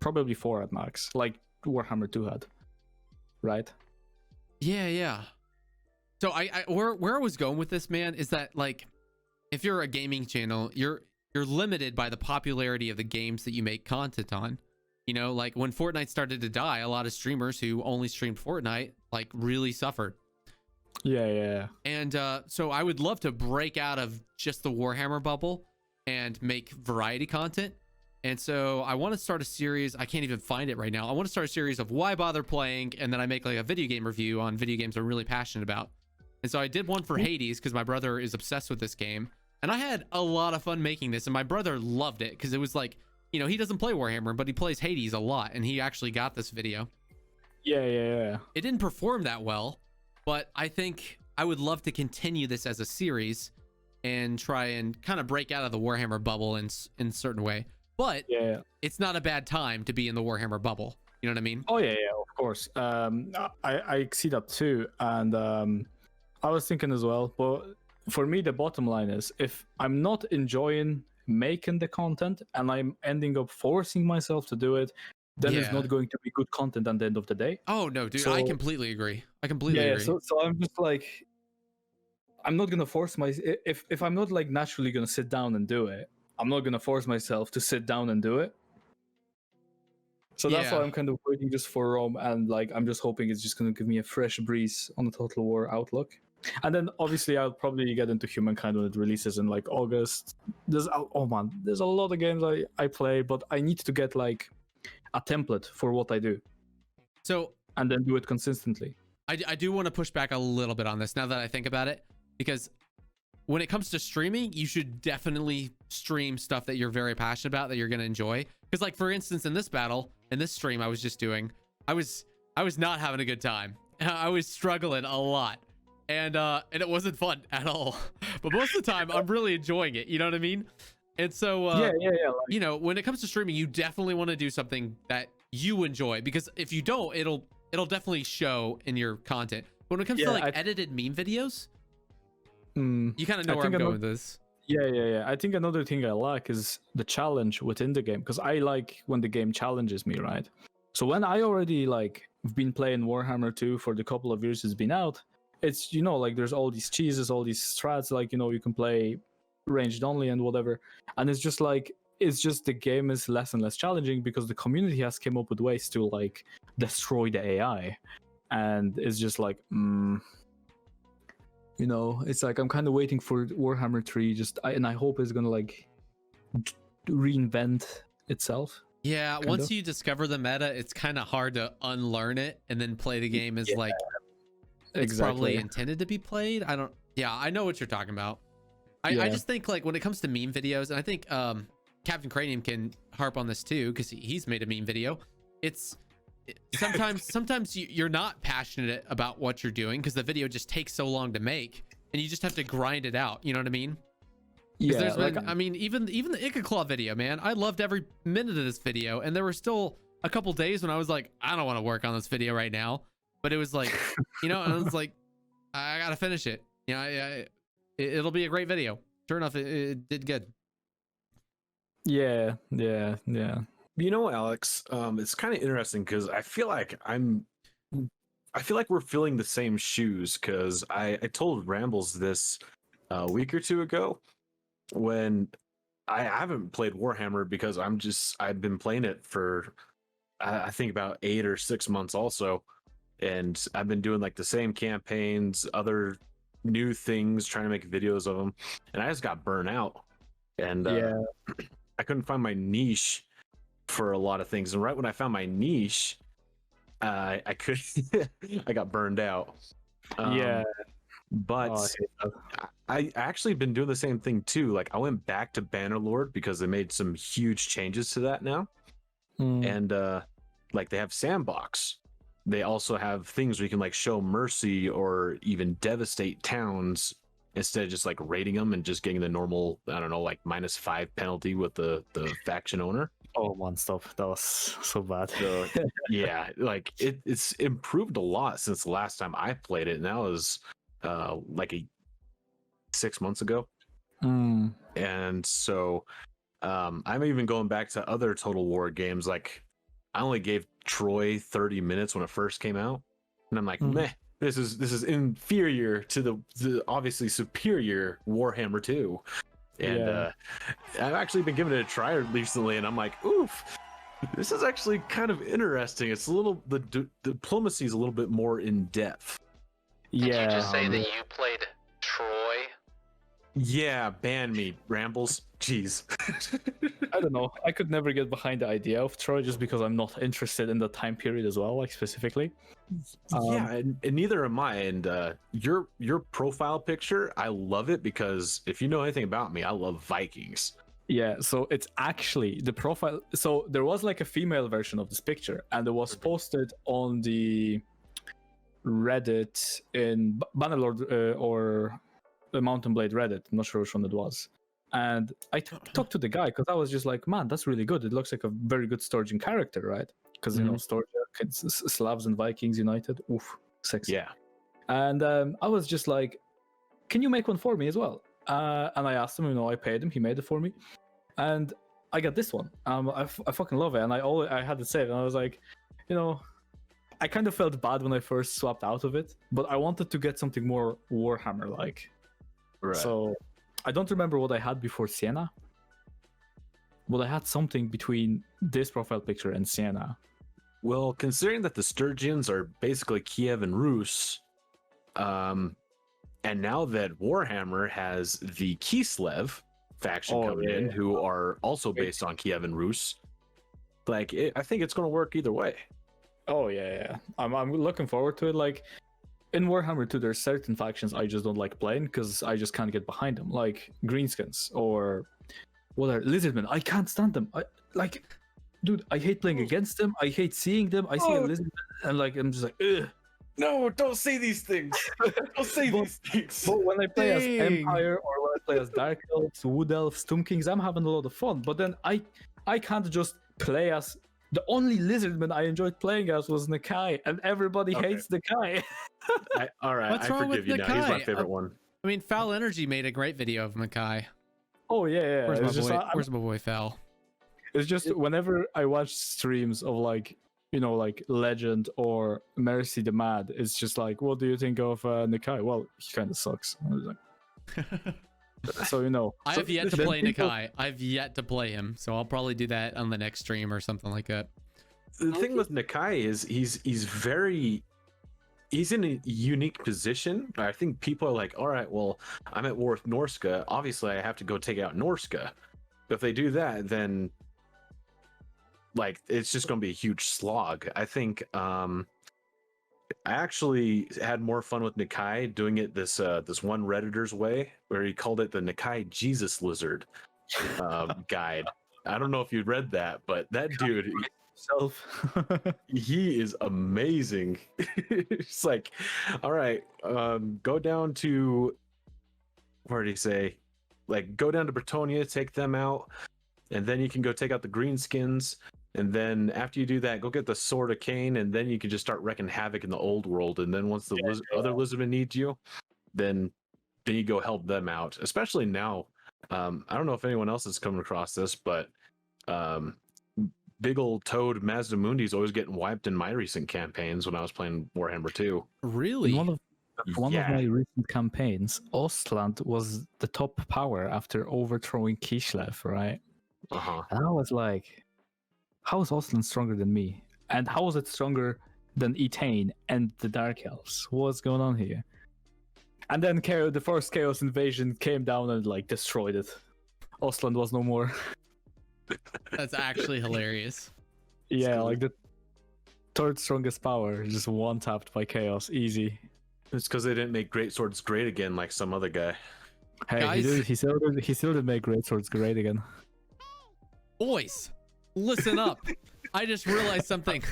[SPEAKER 2] Probably 4 at max, like Warhammer 2 had. Right?
[SPEAKER 1] Yeah. So where I was going with this, man, is that like if you're a gaming channel, you're limited by the popularity of the games that you make content on. Like when Fortnite started to die, a lot of streamers who only streamed Fortnite like really suffered.
[SPEAKER 2] Yeah.
[SPEAKER 1] And so I would love to break out of just the Warhammer bubble and make variety content. And so I want to start a series. I can't even find it right now. I want to start a series of why bother playing, and then I make like a video game review on video games I'm really passionate about. And so I did one for Hades because my brother is obsessed with this game, and I had a lot of fun making this, and my brother loved it because it was like, he doesn't play Warhammer, but he plays Hades a lot, and he actually got this video.
[SPEAKER 2] Yeah.
[SPEAKER 1] It didn't perform that well, but I think I would love to continue this as a series and try and kind of break out of the Warhammer bubble in a certain way. But it's not a bad time to be in the Warhammer bubble. You know what I mean?
[SPEAKER 2] Oh yeah, of course. I see that too, and I was thinking as well. But for me, the bottom line is, if I'm not enjoying making the content and I'm ending up forcing myself to do it, then it's not going to be good content at the end of the day.
[SPEAKER 1] Oh no, dude, I completely agree. Agree.
[SPEAKER 2] So I'm just like, I'm not gonna force if I'm not like naturally gonna sit down and do it, I'm not gonna force myself to sit down and do it. So that's why I'm kind of waiting just for Rome, and like I'm just hoping it's just gonna give me a fresh breeze on the Total War outlook. And then obviously I'll probably get into Humankind when it releases in like August. There's a lot of games I play, but I need to get like a template for what I do.
[SPEAKER 1] So
[SPEAKER 2] and then do it consistently.
[SPEAKER 1] I do want to push back a little bit on this now that I think about it, because when it comes to streaming, you should definitely stream stuff that you're very passionate about, that you're going to enjoy. Because like, for instance, in this stream I was just doing, I was not having a good time. I was struggling a lot, and it wasn't fun at all. But most of the time I'm really enjoying it. You know what I mean? And so like, when it comes to streaming, you definitely want to do something that you enjoy, because if you don't, it'll definitely show in your content. But when it comes to like edited meme videos, you kind of know where I'm going with this.
[SPEAKER 2] Yeah. I think another thing I like is the challenge within the game, because I like when the game challenges me, right? So when I already like been playing Warhammer 2 for the couple of years it's been out, it's like there's all these cheeses, all these strats, like you can play ranged only and whatever, and it's just the game is less and less challenging because the community has came up with ways to like destroy the AI, and it's just like it's like I'm kind of waiting for Warhammer 3 and I hope it's gonna like reinvent itself.
[SPEAKER 1] Yeah, once you discover the meta, it's kind of hard to unlearn it and then play the game as like it's probably intended to be played. I know what you're talking about. I just think like when it comes to meme videos, and I think Captain Cranium can harp on this too, because he's made a meme video. Sometimes you're not passionate about what you're doing because the video just takes so long to make, and you just have to grind it out. You know what I mean? Yeah. Even the Ikaclaw video, man, I loved every minute of this video, and there were still a couple days when I was like, I don't want to work on this video right now, but it was like, and I was like, I gotta finish it. It'll be a great video. Sure enough, it did good.
[SPEAKER 2] Yeah.
[SPEAKER 4] Alex, it's kind of interesting because I feel like we're filling the same shoes, because I told Rambles this a week or two ago when I haven't played Warhammer because I've been playing it for I think about 8 or 6 months also, and I've been doing like the same campaigns, other new things, trying to make videos of them, and I just got burnt out, and I couldn't find my niche for a lot of things. And right when I found my niche, I could I got burned out.
[SPEAKER 2] Yeah.
[SPEAKER 4] But
[SPEAKER 2] Oh, I hate that.
[SPEAKER 4] I actually been doing the same thing too. Like I went back to Bannerlord because they made some huge changes to that now. And like they have sandbox. They also have things where you can like show mercy or even devastate towns instead of just like raiding them and just getting the normal, I don't know, like -5 penalty with the faction owner.
[SPEAKER 2] Oh man, stop! That was so bad.
[SPEAKER 4] So yeah, like it's improved a lot since the last time I played it, and that was like 6 months ago. And so I'm even going back to other Total War games. Like I only gave Troy 30 minutes when it first came out, and I'm like, meh, this is inferior to the obviously superior Warhammer 2. And I've actually been giving it a try recently, and I'm like, oof, this is actually kind of interesting. It's a little, the diplomacy is a little bit more in depth.
[SPEAKER 3] Did you just say that you played Troy?
[SPEAKER 4] Yeah, ban me, Rambles. Jeez.
[SPEAKER 2] I don't know. I could never get behind the idea of Troy just because I'm not interested in the time period as well, like specifically.
[SPEAKER 4] Yeah, and neither am I. And your profile picture, I love it because if you know anything about me, I love Vikings.
[SPEAKER 2] Yeah, so it's actually the profile. So there was like a female version of this picture, and it was posted on the Reddit in Bannerlord or the Mountain Blade Reddit. I'm not sure which one it was. And I talked to the guy because I was just like, man, that's really good. It looks like a very good Sturgeon character, right? Because, you know, Sturgeon, Slavs and Vikings united. Oof, sexy.
[SPEAKER 4] Yeah.
[SPEAKER 2] And I was just like, can you make one for me as well? And I asked him, you know, I paid him. He made it for me. And I got this one. I fucking love it. And I had it saved. And I was like, you know, I kind of felt bad when I first swapped out of it. But I wanted to get something more Warhammer-like.
[SPEAKER 4] Right.
[SPEAKER 2] So I don't remember what I had before Siena. But I had something between this profile picture and Siena.
[SPEAKER 4] Well, considering that the Sturgeons are basically Kiev and Rus, and now that Warhammer has the Kislev faction coming in, who are also based on Kiev and Rus, like I think it's going to work either way.
[SPEAKER 2] Oh yeah. I'm looking forward to it. Like in Warhammer 2, there's certain factions I just don't like playing because I just can't get behind them, like Greenskins or what are Lizardmen. I can't stand them. Dude, I hate playing against them. I hate seeing them. I see a Lizardman and like I'm just like, ugh.
[SPEAKER 4] No, don't say these things. Don't say these things.
[SPEAKER 2] But when I play as Empire or when I play as Dark Elves, Wood Elves, Tomb Kings, I'm having a lot of fun. But then I can't just play as the only Lizardman I enjoyed playing as was Nakai, and everybody hates Nakai.
[SPEAKER 4] All right,
[SPEAKER 1] What's
[SPEAKER 4] I
[SPEAKER 1] wrong
[SPEAKER 4] forgive
[SPEAKER 1] with
[SPEAKER 4] you now. He's my
[SPEAKER 1] Nakai?
[SPEAKER 4] favorite one.
[SPEAKER 1] I mean, Foul Energy made a great video of Mackay.
[SPEAKER 2] Oh yeah.
[SPEAKER 1] Where's my boy Foul?
[SPEAKER 2] It's just whenever I watch streams of like, you know, like Legend or Mercy the Mad, it's just like, what do you think of Nakai? Well, he kind of sucks. I was like, so you know,
[SPEAKER 1] I have yet to play Nakai. I've yet to play him, so I'll probably do that on the next stream or something like that.
[SPEAKER 4] The thing with Nakai is he's in a unique position. I think people are like, all right, well, I'm at war with Norska. Obviously, I have to go take out Norska. If they do that, then like it's just going to be a huge slog. I think I actually had more fun with Nakai doing it this one Redditor's way, where he called it the Nakai Jesus Lizard guide. I don't know if you read that, but that dude, he is amazing. It's like, all right, go down to, where did he say? Like, go down to Bretonia, take them out, and then you can go take out the Greenskins. And then after you do that, go get the Sword of Cain, and then you can just start wrecking havoc in the old world. And then once the other Lizardmen need you, then you go help them out. Especially now, I don't know if anyone else has come across this, but big old Toad Mazdamundi is always getting wiped in my recent campaigns when I was playing Warhammer 2.
[SPEAKER 1] Really?
[SPEAKER 2] In one of my recent campaigns, Ostland was the top power after overthrowing Kislev, right? And I was like, how is Ostland stronger than me? And how is it stronger than Etain and the Dark Elves? What's going on here? And then the first Chaos Invasion came down and like destroyed it. Ostland was no more.
[SPEAKER 1] That's actually hilarious.
[SPEAKER 2] Yeah, like third strongest power, just one tapped by chaos, easy.
[SPEAKER 4] It's because they didn't make great swords great again like some other guy.
[SPEAKER 2] Hey,
[SPEAKER 1] Guys.
[SPEAKER 2] he still did make great swords great again.
[SPEAKER 1] Boys, listen up. I just realized something.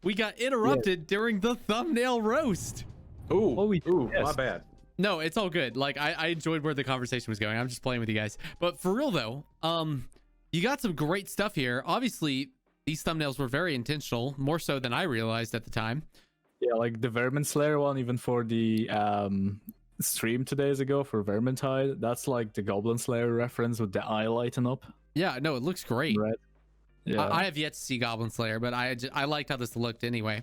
[SPEAKER 1] We got interrupted during the thumbnail roast.
[SPEAKER 4] Ooh,
[SPEAKER 2] Oh, we did,
[SPEAKER 4] ooh,
[SPEAKER 2] yes.
[SPEAKER 4] my bad.
[SPEAKER 1] No, it's all good. Like I enjoyed where the conversation was going. I'm just playing with you guys. But for real though, you got some great stuff here. Obviously, these thumbnails were very intentional, more so than I realized at the time.
[SPEAKER 2] Yeah, like the Vermin Slayer one, even for the stream 2 days ago for Vermintide, that's like the Goblin Slayer reference with the eye lighting up.
[SPEAKER 1] Yeah, no, it looks great.
[SPEAKER 2] Right. Yeah.
[SPEAKER 1] I have yet to see Goblin Slayer, but I liked how this looked anyway.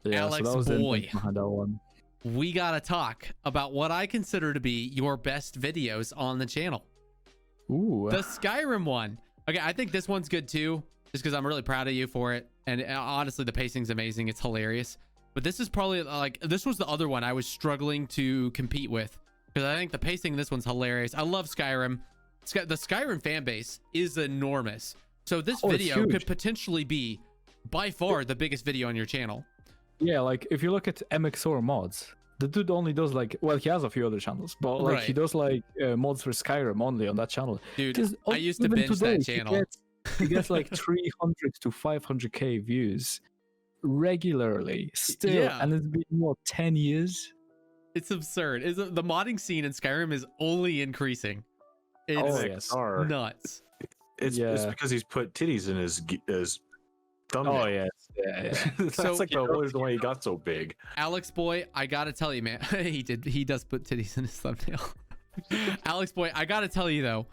[SPEAKER 2] Yeah,
[SPEAKER 1] Alex
[SPEAKER 2] so that was the
[SPEAKER 1] Boy.
[SPEAKER 2] intent behind that one.
[SPEAKER 1] We gotta talk about what I consider to be your best videos on the channel.
[SPEAKER 2] Ooh.
[SPEAKER 1] The Skyrim one. Okay, I think this one's good too, just because I'm really proud of you for it. And honestly, the pacing's amazing. It's hilarious. But this is probably like, this was the other one I was struggling to compete with, because I think the pacing in this one's hilarious. I love Skyrim. The Skyrim fan base is enormous. So this
[SPEAKER 2] Oh, it's
[SPEAKER 1] video
[SPEAKER 2] huge.
[SPEAKER 1] could potentially be by far the biggest video on your channel.
[SPEAKER 2] Yeah, like if you look at MXR mods, the dude only does like, well, he has a few other channels, but like he
[SPEAKER 1] Right.
[SPEAKER 2] does like mods for Skyrim only on that channel.
[SPEAKER 1] Dude,
[SPEAKER 2] 'Cause
[SPEAKER 1] I used to
[SPEAKER 2] even
[SPEAKER 1] binge
[SPEAKER 2] today,
[SPEAKER 1] that channel.
[SPEAKER 2] He gets like 300 to 500k views regularly still,
[SPEAKER 1] Yeah.
[SPEAKER 2] and it's been what, 10 years?
[SPEAKER 1] It's absurd. The modding scene in Skyrim is only increasing. It's
[SPEAKER 2] Oh,
[SPEAKER 4] It's
[SPEAKER 2] yes.
[SPEAKER 1] nuts.
[SPEAKER 4] It's
[SPEAKER 2] Yeah.
[SPEAKER 4] because he's put titties in his thumbnail.
[SPEAKER 2] Oh yes, yeah.
[SPEAKER 4] That's
[SPEAKER 1] So-
[SPEAKER 4] like the only reason why he got so big.
[SPEAKER 1] AleksBoi, I gotta tell you, man. He does put titties in his thumbnail. AleksBoi, I gotta tell you though,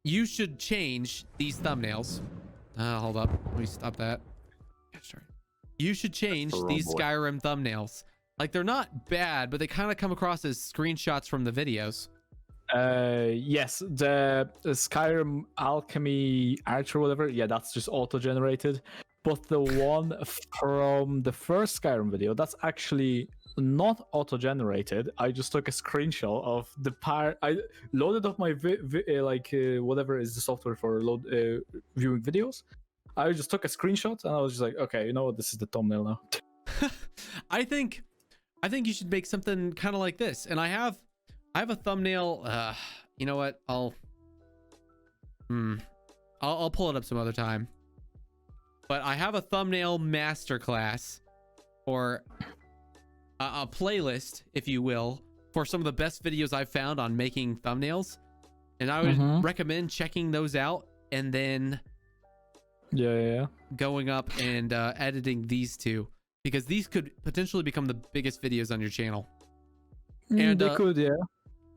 [SPEAKER 1] you should change these thumbnails. Hold up, let me stop that. Sorry. You should change
[SPEAKER 4] the wrong
[SPEAKER 1] these
[SPEAKER 4] boy.
[SPEAKER 1] Skyrim thumbnails. Like, they're not bad, but they kind of come across as screenshots from the videos.
[SPEAKER 2] Yes, the Skyrim Alchemy Archer or whatever, yeah, that's just auto-generated. But the one from the first Skyrim video, that's actually not auto-generated. I just took a screenshot of the I loaded up my whatever is the software for viewing videos. I just took a screenshot and I was just like, okay, you know what, this is the thumbnail now.
[SPEAKER 1] I think you should make something kind of like this. And I have a thumbnail. You know what? I'll pull it up some other time. But I have a thumbnail masterclass, or a playlist, if you will, for some of the best videos I've found on making thumbnails. And I would recommend checking those out and then
[SPEAKER 2] Yeah.
[SPEAKER 1] going up and editing these two, because these could potentially become the biggest videos on your channel. And
[SPEAKER 2] they could, yeah.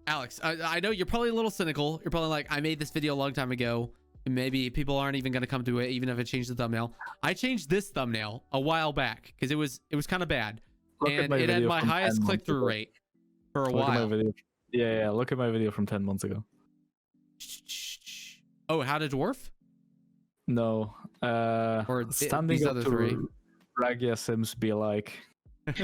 [SPEAKER 1] Alex, I know you're probably a little cynical. You're probably like, I made this video a long time ago. Maybe people aren't even going to come to it, even if I changed the thumbnail. I changed this thumbnail a while back because it was kind of bad.
[SPEAKER 2] Look at
[SPEAKER 1] And
[SPEAKER 2] my
[SPEAKER 1] it had
[SPEAKER 2] video
[SPEAKER 1] my
[SPEAKER 2] from 10
[SPEAKER 1] highest
[SPEAKER 2] months
[SPEAKER 1] click-through
[SPEAKER 2] ago.
[SPEAKER 1] rate for a
[SPEAKER 2] Look at my
[SPEAKER 1] while.
[SPEAKER 2] video. Yeah, look at my video from 10 months ago.
[SPEAKER 1] Oh, How to Dwarf?
[SPEAKER 2] No.
[SPEAKER 1] Or
[SPEAKER 2] standing
[SPEAKER 1] these
[SPEAKER 2] up
[SPEAKER 1] other
[SPEAKER 2] to
[SPEAKER 1] three?
[SPEAKER 2] Ragia Sims be like.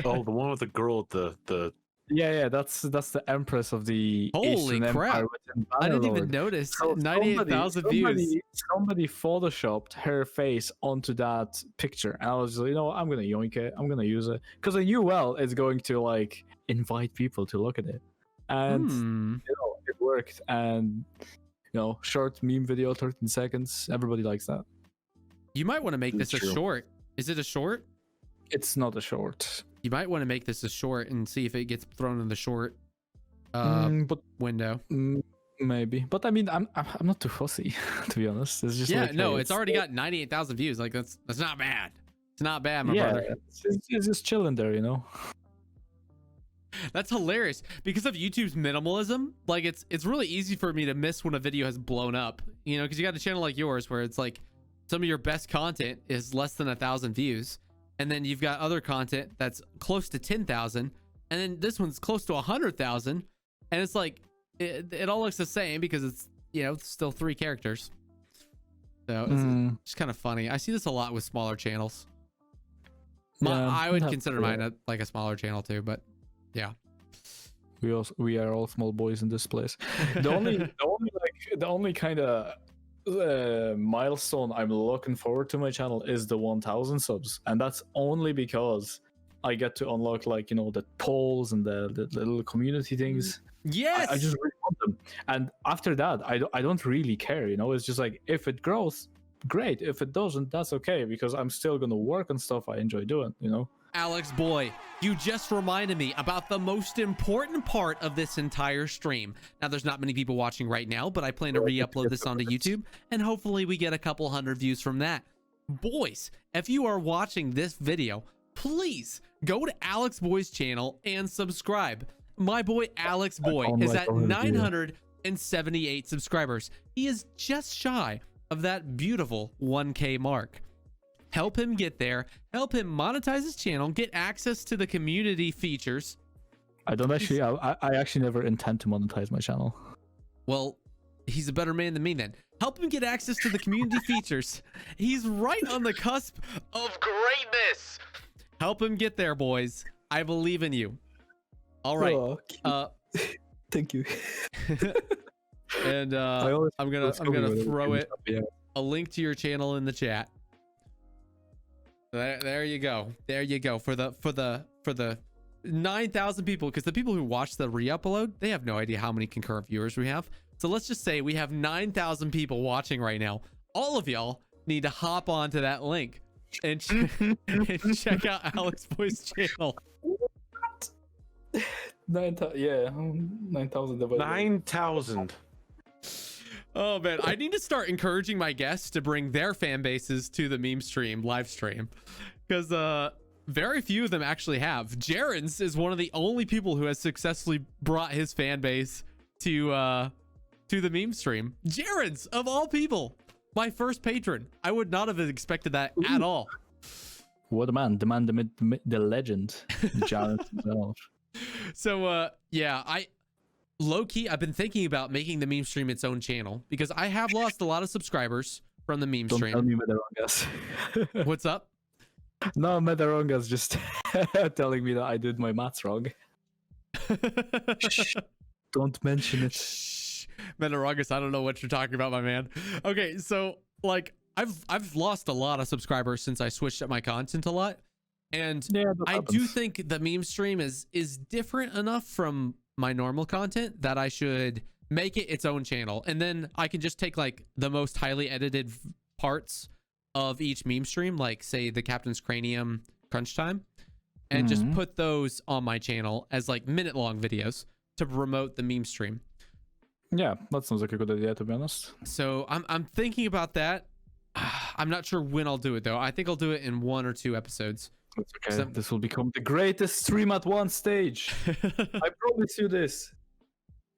[SPEAKER 4] Oh, the one with the girl with the
[SPEAKER 2] Yeah, that's the Empress of the
[SPEAKER 1] Holy
[SPEAKER 2] Eastern
[SPEAKER 1] crap.
[SPEAKER 2] Empire with
[SPEAKER 1] I didn't even
[SPEAKER 2] Bannerlord.
[SPEAKER 1] notice.
[SPEAKER 2] So
[SPEAKER 1] 98,000 views.
[SPEAKER 2] Somebody photoshopped her face onto that picture. And I was like, you know what, I'm gonna yoink it. I'm gonna use it. Because I knew, well, it's going to like invite people to look at it. And you know, it worked. And you know, short meme video, 13 seconds. Everybody likes that.
[SPEAKER 1] You might want to make this
[SPEAKER 4] That's
[SPEAKER 1] a
[SPEAKER 4] true.
[SPEAKER 1] short. Is it a short?
[SPEAKER 2] It's not a short.
[SPEAKER 1] You might want to make this a short and see if it gets thrown in the short
[SPEAKER 2] But
[SPEAKER 1] window.
[SPEAKER 2] maybe. But I mean, I'm not too fussy, to be honest. It's just
[SPEAKER 1] Yeah,
[SPEAKER 2] like,
[SPEAKER 1] no,
[SPEAKER 2] hey,
[SPEAKER 1] it's already got 98,000 views. Like that's not bad. It's not bad, my brother.
[SPEAKER 2] it's just chilling there, you know.
[SPEAKER 1] That's hilarious because of YouTube's minimalism. Like it's really easy for me to miss when a video has blown up, you know, because you got a channel like yours where it's like some of your best content is less than 1,000 views, and then you've got other content that's close to 10,000, and then this one's close to 100,000, and it's like it all looks the same because it's, you know, it's still 3 characters. So it's just kind of funny. I see this a lot with smaller channels. I would consider mine like a smaller channel too, but yeah.
[SPEAKER 2] We are all small boys in this place. The only kind of milestone I'm looking forward to my channel is the 1,000 subs, and that's only because I get to unlock like the polls and the little community things.
[SPEAKER 1] Yes.
[SPEAKER 2] I just really want them, and after that, I don't really care. It's just like if it grows, great. If it doesn't, that's okay because I'm still gonna work on stuff I enjoy doing.
[SPEAKER 1] AleksBoi, you just reminded me about the most important part of this entire stream. Now, there's not many people watching right now, but I plan to re-upload this onto YouTube, and hopefully we get a couple hundred views from that. Boys, if you are watching this video, please go to AleksBoi's channel and subscribe. My boy AleksBoi is at 978 subscribers. He is just shy of that beautiful 1K mark. Help him get there. Help him monetize his channel. Get access to the community features.
[SPEAKER 2] I don't actually. I actually never intend to monetize my channel.
[SPEAKER 1] Well, he's a better man than me then. Help him get access to the community features. He's right on the cusp of greatness. Help him get there, boys. I believe in you. All right.
[SPEAKER 2] Thank you.
[SPEAKER 1] And I'm gonna throw a link to your channel in the chat. There you go. There you go. For the 9,000 people, because the people who watch the re-upload, they have no idea how many concurrent viewers we have. So let's just say we have 9,000 people watching right now. All of y'all need to hop onto that link and check out AleksBoi's channel.
[SPEAKER 2] 9,000.
[SPEAKER 4] 9,000.
[SPEAKER 1] Oh man, I need to start encouraging my guests to bring their fan bases to the meme stream live stream, because very few of them actually have. Jaren's is one of the only people who has successfully brought his fan base to the meme stream. Jaren's, of all people, my first patron. I would not have expected that at all.
[SPEAKER 2] What a man, the legend, Jared himself.
[SPEAKER 1] So yeah, low-key, I've been thinking about making the meme stream its own channel because I have lost a lot of subscribers from the meme stream.
[SPEAKER 2] Don't tell me Metarongas.
[SPEAKER 1] What's up?
[SPEAKER 2] No, Metarongas just telling me that I did my maths wrong. Shh, don't mention it.
[SPEAKER 1] Shh. Metarongas, I don't know what you're talking about, my man. Okay, so like I've lost a lot of subscribers since I switched up my content a lot. And
[SPEAKER 2] yeah,
[SPEAKER 1] I do think the meme stream is different enough from my normal content that I should make it its own channel, and then I can just take like the most highly edited parts of each meme stream, like say the Captain's Cranium crunch time, and just put those on my channel as like minute-long videos to promote the meme stream.
[SPEAKER 2] Yeah, that sounds like a good idea, to be honest.
[SPEAKER 1] So I'm thinking about that. I'm not sure when I'll do it though. I think I'll do it in 1 or 2 episodes.
[SPEAKER 2] That's okay. This will become the greatest stream at one stage. I promise you this.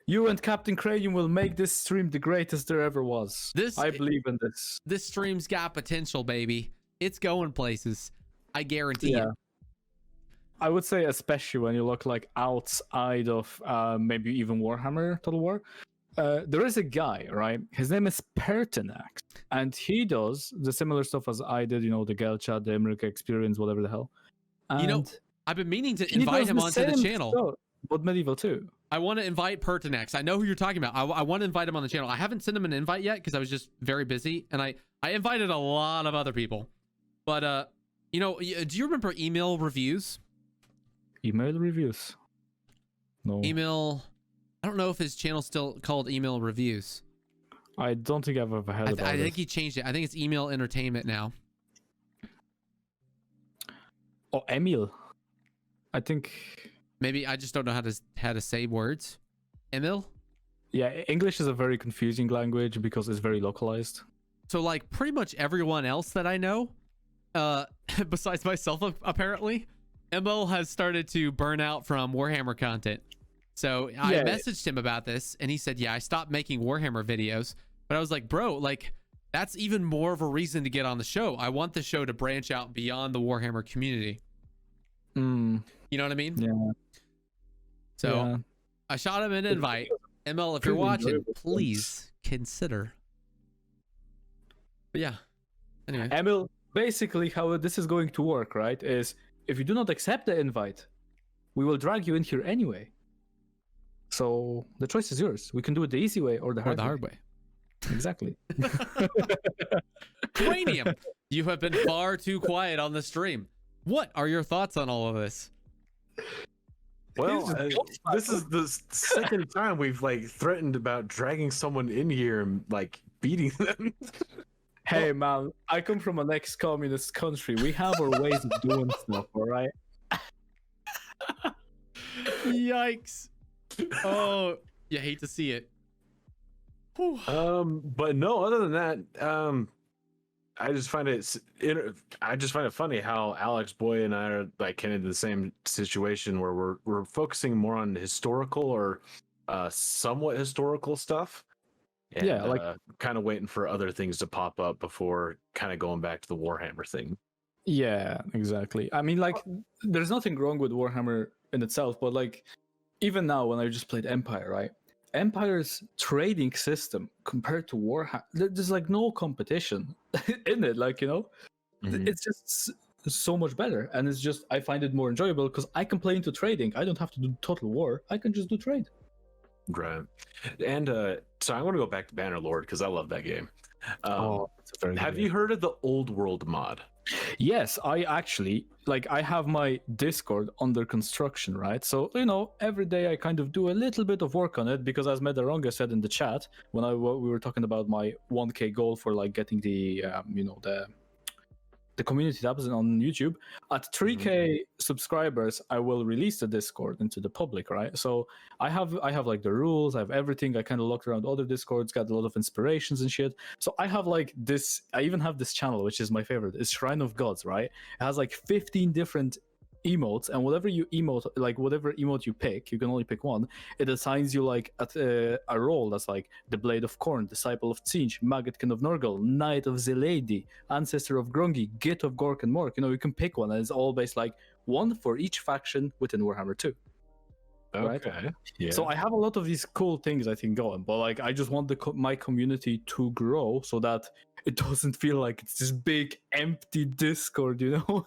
[SPEAKER 2] You and Captain Cranium will make this stream the greatest there ever was. I believe in this.
[SPEAKER 1] This stream's got potential, baby. It's going places. I guarantee it.
[SPEAKER 2] I would say especially when you look like outside of maybe even Warhammer Total War. There is a guy, right? His name is Pertinax, and he does the similar stuff as I did, the Gelchat, the America Experience, whatever the hell. And
[SPEAKER 1] I've been meaning to invite him onto the channel.
[SPEAKER 2] Stuff, but medieval too.
[SPEAKER 1] I want to invite Pertinax. I know who you're talking about. I want to invite him on the channel. I haven't sent him an invite yet because I was just very busy, and I invited a lot of other people. But do you remember email reviews?
[SPEAKER 2] Email reviews? No.
[SPEAKER 1] Email. I don't know if his channel's still called Email Reviews.
[SPEAKER 2] I don't think I've ever heard about it.
[SPEAKER 1] I think he changed it. I think it's Email Entertainment now.
[SPEAKER 2] Oh, Emil. I think
[SPEAKER 1] maybe I just don't know how to say words. Emil?
[SPEAKER 2] Yeah, English is a very confusing language because it's very localized.
[SPEAKER 1] So like pretty much everyone else that I know, besides myself apparently, Emil has started to burn out from Warhammer content. So I messaged him about this, and he said, yeah, I stopped making Warhammer videos. But I was like, bro, like, that's even more of a reason to get on the show. I want the show to branch out beyond the Warhammer community. You know what I mean?
[SPEAKER 2] Yeah.
[SPEAKER 1] So I shot him an invite. ML, if you're watching, please consider. But yeah. Anyway.
[SPEAKER 2] Emil, basically how this is going to work, right, is if you do not accept the invite, we will drag you in here anyway. So the choice is yours. We can do it the easy way or the hard way. Exactly.
[SPEAKER 1] Cranium, you have been far too quiet on the stream. What are your thoughts on all of this?
[SPEAKER 4] Well, this is the second time we've like threatened about dragging someone in here and like beating them.
[SPEAKER 2] Hey man, I come from an ex-communist country. We have our ways of doing stuff, all right?
[SPEAKER 1] Yikes. Oh, you hate to see it. Whew.
[SPEAKER 4] But no, other than that, I just find it funny how AleksBoi and I are like kind of in the same situation where we're focusing more on historical or somewhat historical stuff. And,
[SPEAKER 2] Yeah, like
[SPEAKER 4] kind of waiting for other things to pop up before kind of going back to the Warhammer thing.
[SPEAKER 2] yeah, exactly. I mean, like, there's nothing wrong with Warhammer in itself, but like, even now when I just played Empire, right? Empire's trading system compared to Warhammer, there's like no competition in it. Like, you know, it's just so much better, and it's just I find it more enjoyable because I can play into trading. I don't have to do total war. I can just do trade.
[SPEAKER 4] Right. And so I want to go back to Bannerlord because I love that game. Have you heard of the Old World mod?
[SPEAKER 2] Yes, I actually like I have my Discord under construction, right? So, you know, every day I kind of do a little bit of work on it because as Medaronga said in the chat when we were talking about my 1K goal for like getting the you know, the community tabs on YouTube, at 3K subscribers I will release the Discord into the public, right? So I have like the rules, I have everything. I kind of looked around other Discords, got a lot of inspirations and shit. So I have like this, I even have this channel which is my favorite. It's Shrine of Gods, right? It has like 15 different emotes, and whatever you emote, like whatever emote you pick, you can only pick one. It assigns you like a role that's like the Blade of Corn, Disciple of Tzeentch, Maggotkin of Nurgle, Knight of the Lady, Ancestor of Grungy, Git of Gork and Mork. You know, you can pick one, and it's all based like one for each faction within Warhammer 2. Right?
[SPEAKER 4] Okay. Yeah.
[SPEAKER 2] So I have a lot of these cool things I think going, but like I just want my community to grow so that it doesn't feel like it's this big empty Discord, you know?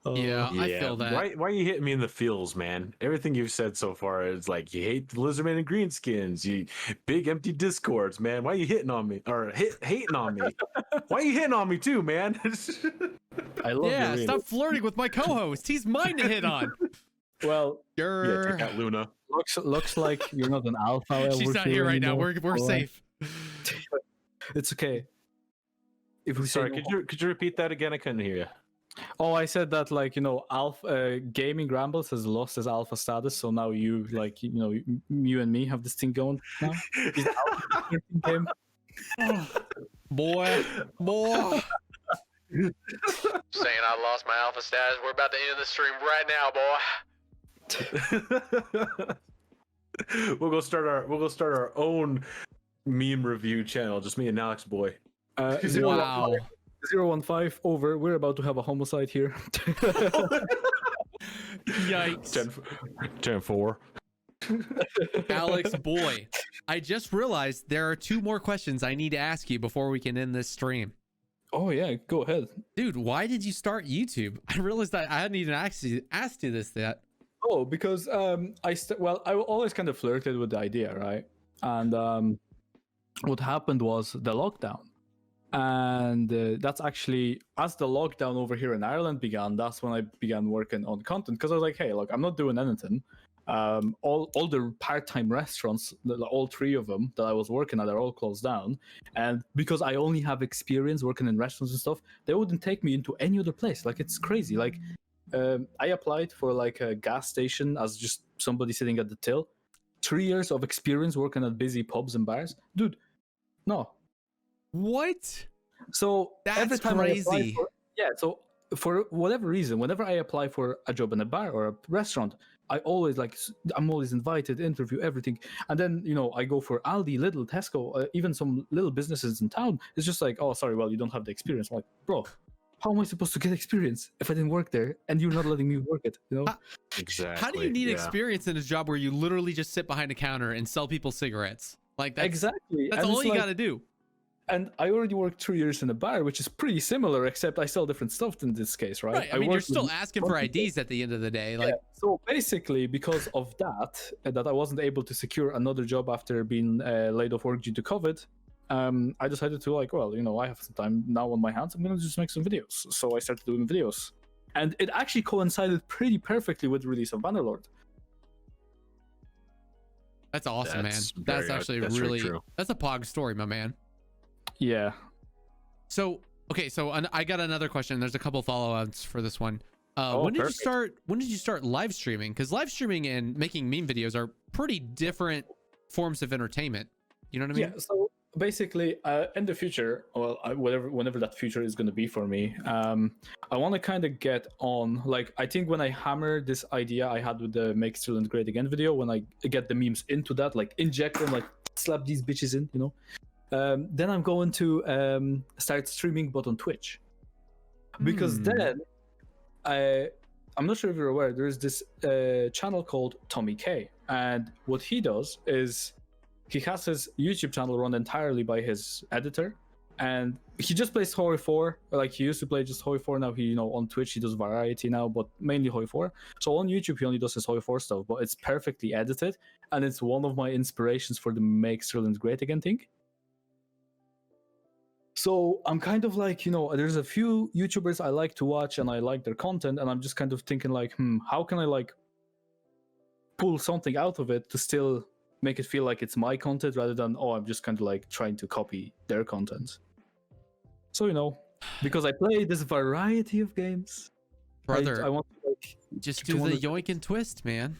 [SPEAKER 1] Yeah, I feel that.
[SPEAKER 4] Why are you hitting me in the feels, man? Everything you've said so far is like you hate the Lizardman and Greenskins, you big empty discords, man. Why are you hitting on me or hating on me? Why are you hitting on me too, man?
[SPEAKER 2] I love
[SPEAKER 1] Yeah,
[SPEAKER 2] you,
[SPEAKER 1] stop flirting with my co-host. He's mine to hit on.
[SPEAKER 2] Well,
[SPEAKER 4] Yeah, take out Luna.
[SPEAKER 2] looks like you're not an alpha.
[SPEAKER 1] She's not here right now. We're safe.
[SPEAKER 2] It's okay. If we
[SPEAKER 4] Sorry,
[SPEAKER 2] say
[SPEAKER 4] could you repeat that again? I couldn't hear you.
[SPEAKER 2] Oh, I said that like, you know, alpha gaming Rambles has lost his alpha status, so now you like, you know, you and me have this thing going now. Is the alpha game?
[SPEAKER 1] Boy.
[SPEAKER 3] Saying I lost my alpha status. We're about to end the stream right now, boy.
[SPEAKER 4] We'll go start our own meme review channel, just me and AleksBoi.
[SPEAKER 1] Wow.
[SPEAKER 2] 015 over. We're about to have a homicide here.
[SPEAKER 1] Yikes.
[SPEAKER 4] 10-4.
[SPEAKER 1] AleksBoi, I just realized there are 2 more questions I need to ask you before we can end this stream.
[SPEAKER 2] Oh yeah, go ahead.
[SPEAKER 1] Dude, why did you start YouTube? I realized that I hadn't even asked you that.
[SPEAKER 2] Oh, because I always kind of flirted with the idea, right? And what happened was the lockdown. And that's actually, as the lockdown over here in Ireland began, that's when I began working on content. Because I was like, hey, look, I'm not doing anything. All the part-time restaurants, all 3 of them that I was working at, are all closed down. And because I only have experience working in restaurants and stuff, they wouldn't take me into any other place. Like, it's crazy. Like, I applied for like a gas station as just somebody sitting at the till. 3 years of experience working at busy pubs and bars. Dude, no.
[SPEAKER 1] What?
[SPEAKER 2] So
[SPEAKER 1] That's
[SPEAKER 2] every time
[SPEAKER 1] crazy.
[SPEAKER 2] so for whatever reason, whenever I apply for a job in a bar or a restaurant, I'm always invited, interview, everything. And then, you know, I go for Aldi, Lidl, Tesco, even some little businesses in town. It's just like, oh, sorry, well, you don't have the experience. I'm like, bro, how am I supposed to get experience if I didn't work there and you're not letting me work it? You know?
[SPEAKER 4] Exactly.
[SPEAKER 1] How do you need experience in a job where you literally just sit behind a counter and sell people cigarettes? Like, that's
[SPEAKER 2] Exactly.
[SPEAKER 1] That's
[SPEAKER 2] And
[SPEAKER 1] all
[SPEAKER 2] it's
[SPEAKER 1] you
[SPEAKER 2] like,
[SPEAKER 1] got to do.
[SPEAKER 2] And I already worked 3 years in a bar, which is pretty similar, except I sell different stuff in this case, right?
[SPEAKER 1] Right. I mean, you're
[SPEAKER 2] worked with
[SPEAKER 1] still asking for IDs at the end of the day. Like,
[SPEAKER 2] so basically, because of that I wasn't able to secure another job after being laid off work due to COVID. I decided to like, well, I have some time now on my hands. I'm gonna just make some videos. So I started doing videos, and it actually coincided pretty perfectly with the release of Bannerlord.
[SPEAKER 1] that's awesome,
[SPEAKER 4] That's
[SPEAKER 1] man. That's
[SPEAKER 4] very-
[SPEAKER 1] actually
[SPEAKER 4] that's very
[SPEAKER 1] really,
[SPEAKER 4] true.
[SPEAKER 1] that's a pog story, my man.
[SPEAKER 2] Yeah.
[SPEAKER 1] So, okay. So I got another question. There's a couple follow-ups for this one. When did you start live streaming? Because live streaming and making meme videos are pretty different forms of entertainment. You know what I mean?
[SPEAKER 2] Yeah. So basically, in the future, well, whenever that future is going to be for me, I want to kind of get on. Like, I think when I hammer this idea I had with the Make Sterling Great Again video, when I get the memes into that, like inject them, like slap these bitches in, then I'm going to start streaming, but on Twitch, because then I'm not sure if you're aware, there's this channel called Tommy K, and what he does is he has his YouTube channel run entirely by his editor, and he just plays Hoi 4. Like, he used to play just Hoi 4. Now he, on Twitch he does variety now, but mainly Hoi 4. So on YouTube he only does his Hoi 4 stuff, but it's perfectly edited, and it's one of my inspirations for the Make Sterling Great Again thing. So I'm kind of like, there's a few YouTubers I like to watch and I like their content, and I'm just kind of thinking like, how can I like pull something out of it to still make it feel like it's my content, rather than, I'm just kind of like trying to copy their content. So, because I play this variety of games,
[SPEAKER 1] Brother,
[SPEAKER 2] I want to like
[SPEAKER 1] just do the yoink and twist, man.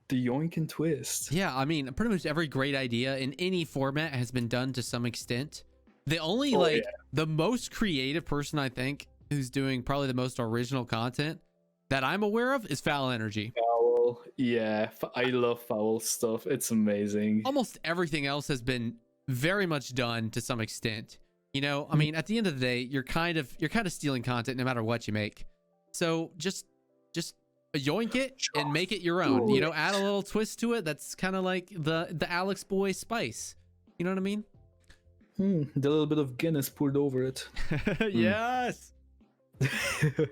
[SPEAKER 2] the yoink and twist.
[SPEAKER 1] Yeah, I mean, pretty much every great idea in any format has been done to some extent. The only the most creative person I think who's doing probably the most original content that I'm aware of is Foul Energy.
[SPEAKER 2] Foul, yeah, I love Foul stuff. It's amazing.
[SPEAKER 1] Almost everything else has been very much done to some extent. I mean, at the end of the day, you're kind of stealing content no matter what you make. So just yoink it and make it your own. Add a little twist to it. That's kind of like the AleksBoi spice. You know what I mean?
[SPEAKER 2] The little bit of Guinness poured over it.
[SPEAKER 1] Yes. Sorry,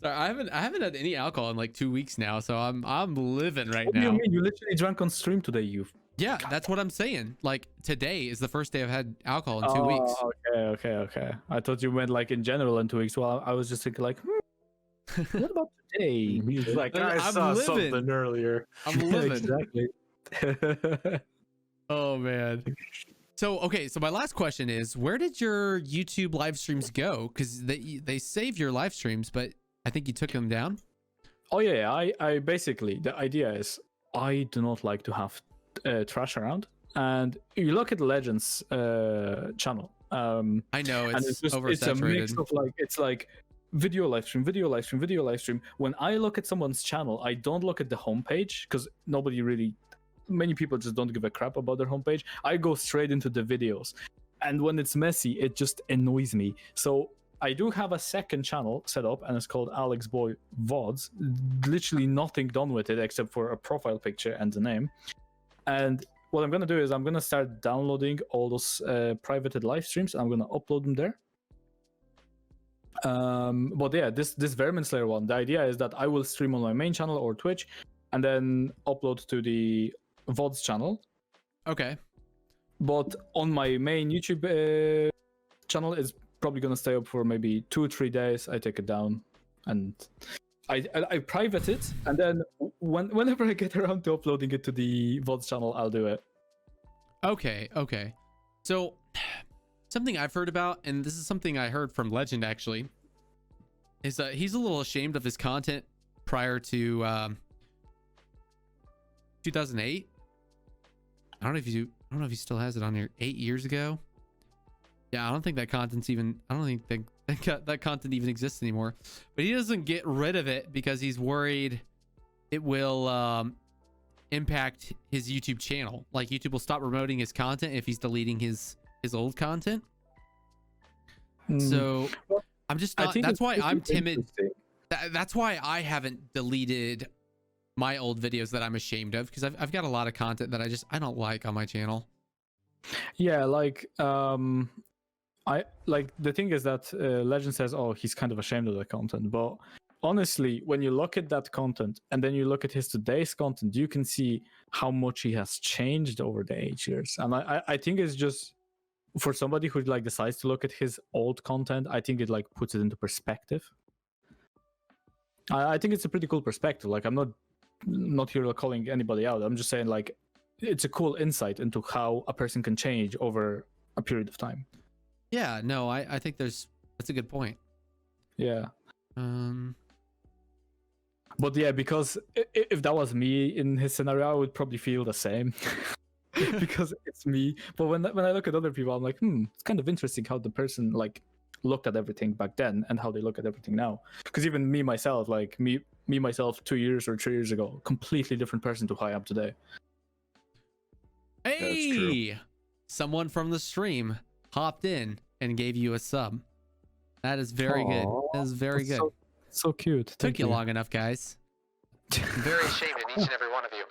[SPEAKER 1] I haven't had any alcohol in like 2 weeks now, so I'm living right
[SPEAKER 2] What
[SPEAKER 1] now.
[SPEAKER 2] do you mean? You literally drank on stream today, you.
[SPEAKER 1] Yeah, that's what I'm saying. Like, today is the first day I've had alcohol in 2 weeks.
[SPEAKER 2] Okay. I thought you meant like in general in 2 weeks. Well, I was just thinking like, what about today?
[SPEAKER 4] He's like, I
[SPEAKER 1] I'm
[SPEAKER 4] saw
[SPEAKER 1] living.
[SPEAKER 4] something earlier.
[SPEAKER 1] I'm living.
[SPEAKER 2] Exactly.
[SPEAKER 1] Oh man. So my last question is, where did your YouTube live streams go? Because they save your live streams, but I think you took them down.
[SPEAKER 2] Oh yeah, I basically, the idea is I do not like to have trash around, and you look at the Legends channel.
[SPEAKER 1] I know it's oversaturated.
[SPEAKER 2] It's a mix of like, it's like video live stream, video live stream, video live stream. When I look at someone's channel, I don't look at the homepage, because many people just don't give a crap about their homepage. I go straight into the videos, and when it's messy, it just annoys me. So I do have a second channel set up, and it's called AleksBoi VODs. Literally nothing done with it except for a profile picture and the name. And what I'm gonna do is I'm gonna start downloading all those privated live streams. I'm gonna upload them there. But yeah, this Vermin Slayer one, the idea is that I will stream on my main channel or Twitch, and then upload to the VODs channel.
[SPEAKER 1] Okay.
[SPEAKER 2] But on my main YouTube channel, it's probably gonna stay up for maybe 2-3 days. I take it down, and I private it, and then whenever I get around to uploading it to the VODs channel, I'll do it.
[SPEAKER 1] Okay. So something I've heard about, and this is something I heard from Legend actually, is that he's a little ashamed of his content prior to 2008. I don't know if he still has it on here. 8 years ago. Yeah, I don't think that content's even. I don't think that content even exists anymore. But he doesn't get rid of it because he's worried it will impact his YouTube channel. Like, YouTube will stop promoting his content if he's deleting his old content. So I'm just not, that's why I'm timid. That's why I haven't deleted my old videos that I'm ashamed of, because I've got a lot of content that I don't like on my channel.
[SPEAKER 2] Yeah, like I like the thing is that Legend says, "Oh, he's kind of ashamed of the content," but honestly, when you look at that content and then you look at his today's content, you can see how much he has changed over the 8 years. And I think it's just for somebody who like decides to look at his old content, I think it like puts it into perspective. I think it's a pretty cool perspective. Like I'm not here calling anybody out. I'm just saying like it's a cool insight into how a person can change over a period of time.
[SPEAKER 1] Yeah, no, I think that's a good point.
[SPEAKER 2] Yeah. But yeah, because if that was me in his scenario, I would probably feel the same. Because it's me. But when I look at other people, I'm like, it's kind of interesting how the person like looked at everything back then and how they look at everything now. Because even me myself, like me myself 2 years or 3 years ago, completely different person to how I am today.
[SPEAKER 1] Hey, someone from the stream hopped in and gave you a sub. That is very good. That is very good.
[SPEAKER 2] So cute.
[SPEAKER 1] Took you long enough, guys.
[SPEAKER 3] I'm very ashamed in each and every one of you.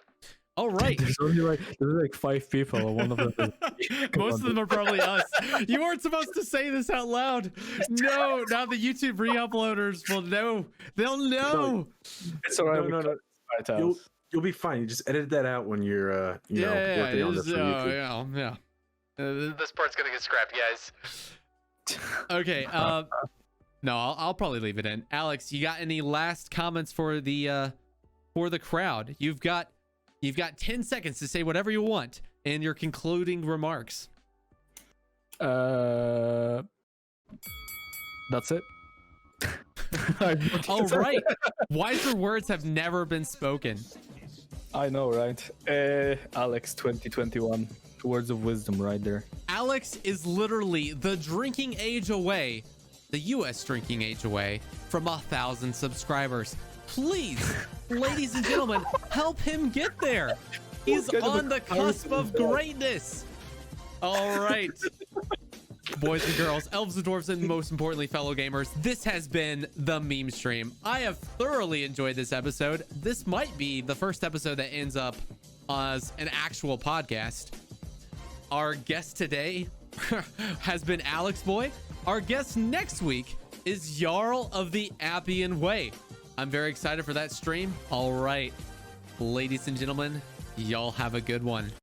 [SPEAKER 1] All right.
[SPEAKER 2] There's only like 5 people. And one of them is...
[SPEAKER 1] Most of them are probably us. You weren't supposed to say this out loud. No, now the YouTube re-uploaders will know. They'll know.
[SPEAKER 2] It's alright.
[SPEAKER 4] No. You'll be fine. You just edit that out when you're working on this for YouTube.
[SPEAKER 1] Yeah.
[SPEAKER 3] This part's gonna get scrapped, guys.
[SPEAKER 1] Okay. No, I'll probably leave it in. Alex, you got any last comments for the crowd? You've got 10 seconds to say whatever you want in your concluding remarks.
[SPEAKER 2] That's it.
[SPEAKER 1] All right. Wiser words have never been spoken.
[SPEAKER 2] I know, right? Alex 2021. Words of wisdom right there.
[SPEAKER 1] Alex is literally the drinking age away, the US drinking age away from 1,000 subscribers. Please, ladies and gentlemen, help him get there. He's on the cusp of greatness. All right. Boys and girls, elves and dwarves, and most importantly, fellow gamers, this has been the meme stream. I have thoroughly enjoyed this episode. This might be the first episode that ends up as an actual podcast. Our guest today has been AleksBoi. Our guest next week is Jarl of the Appian Way. I'm very excited for that stream. All right, ladies and gentlemen, y'all have a good one.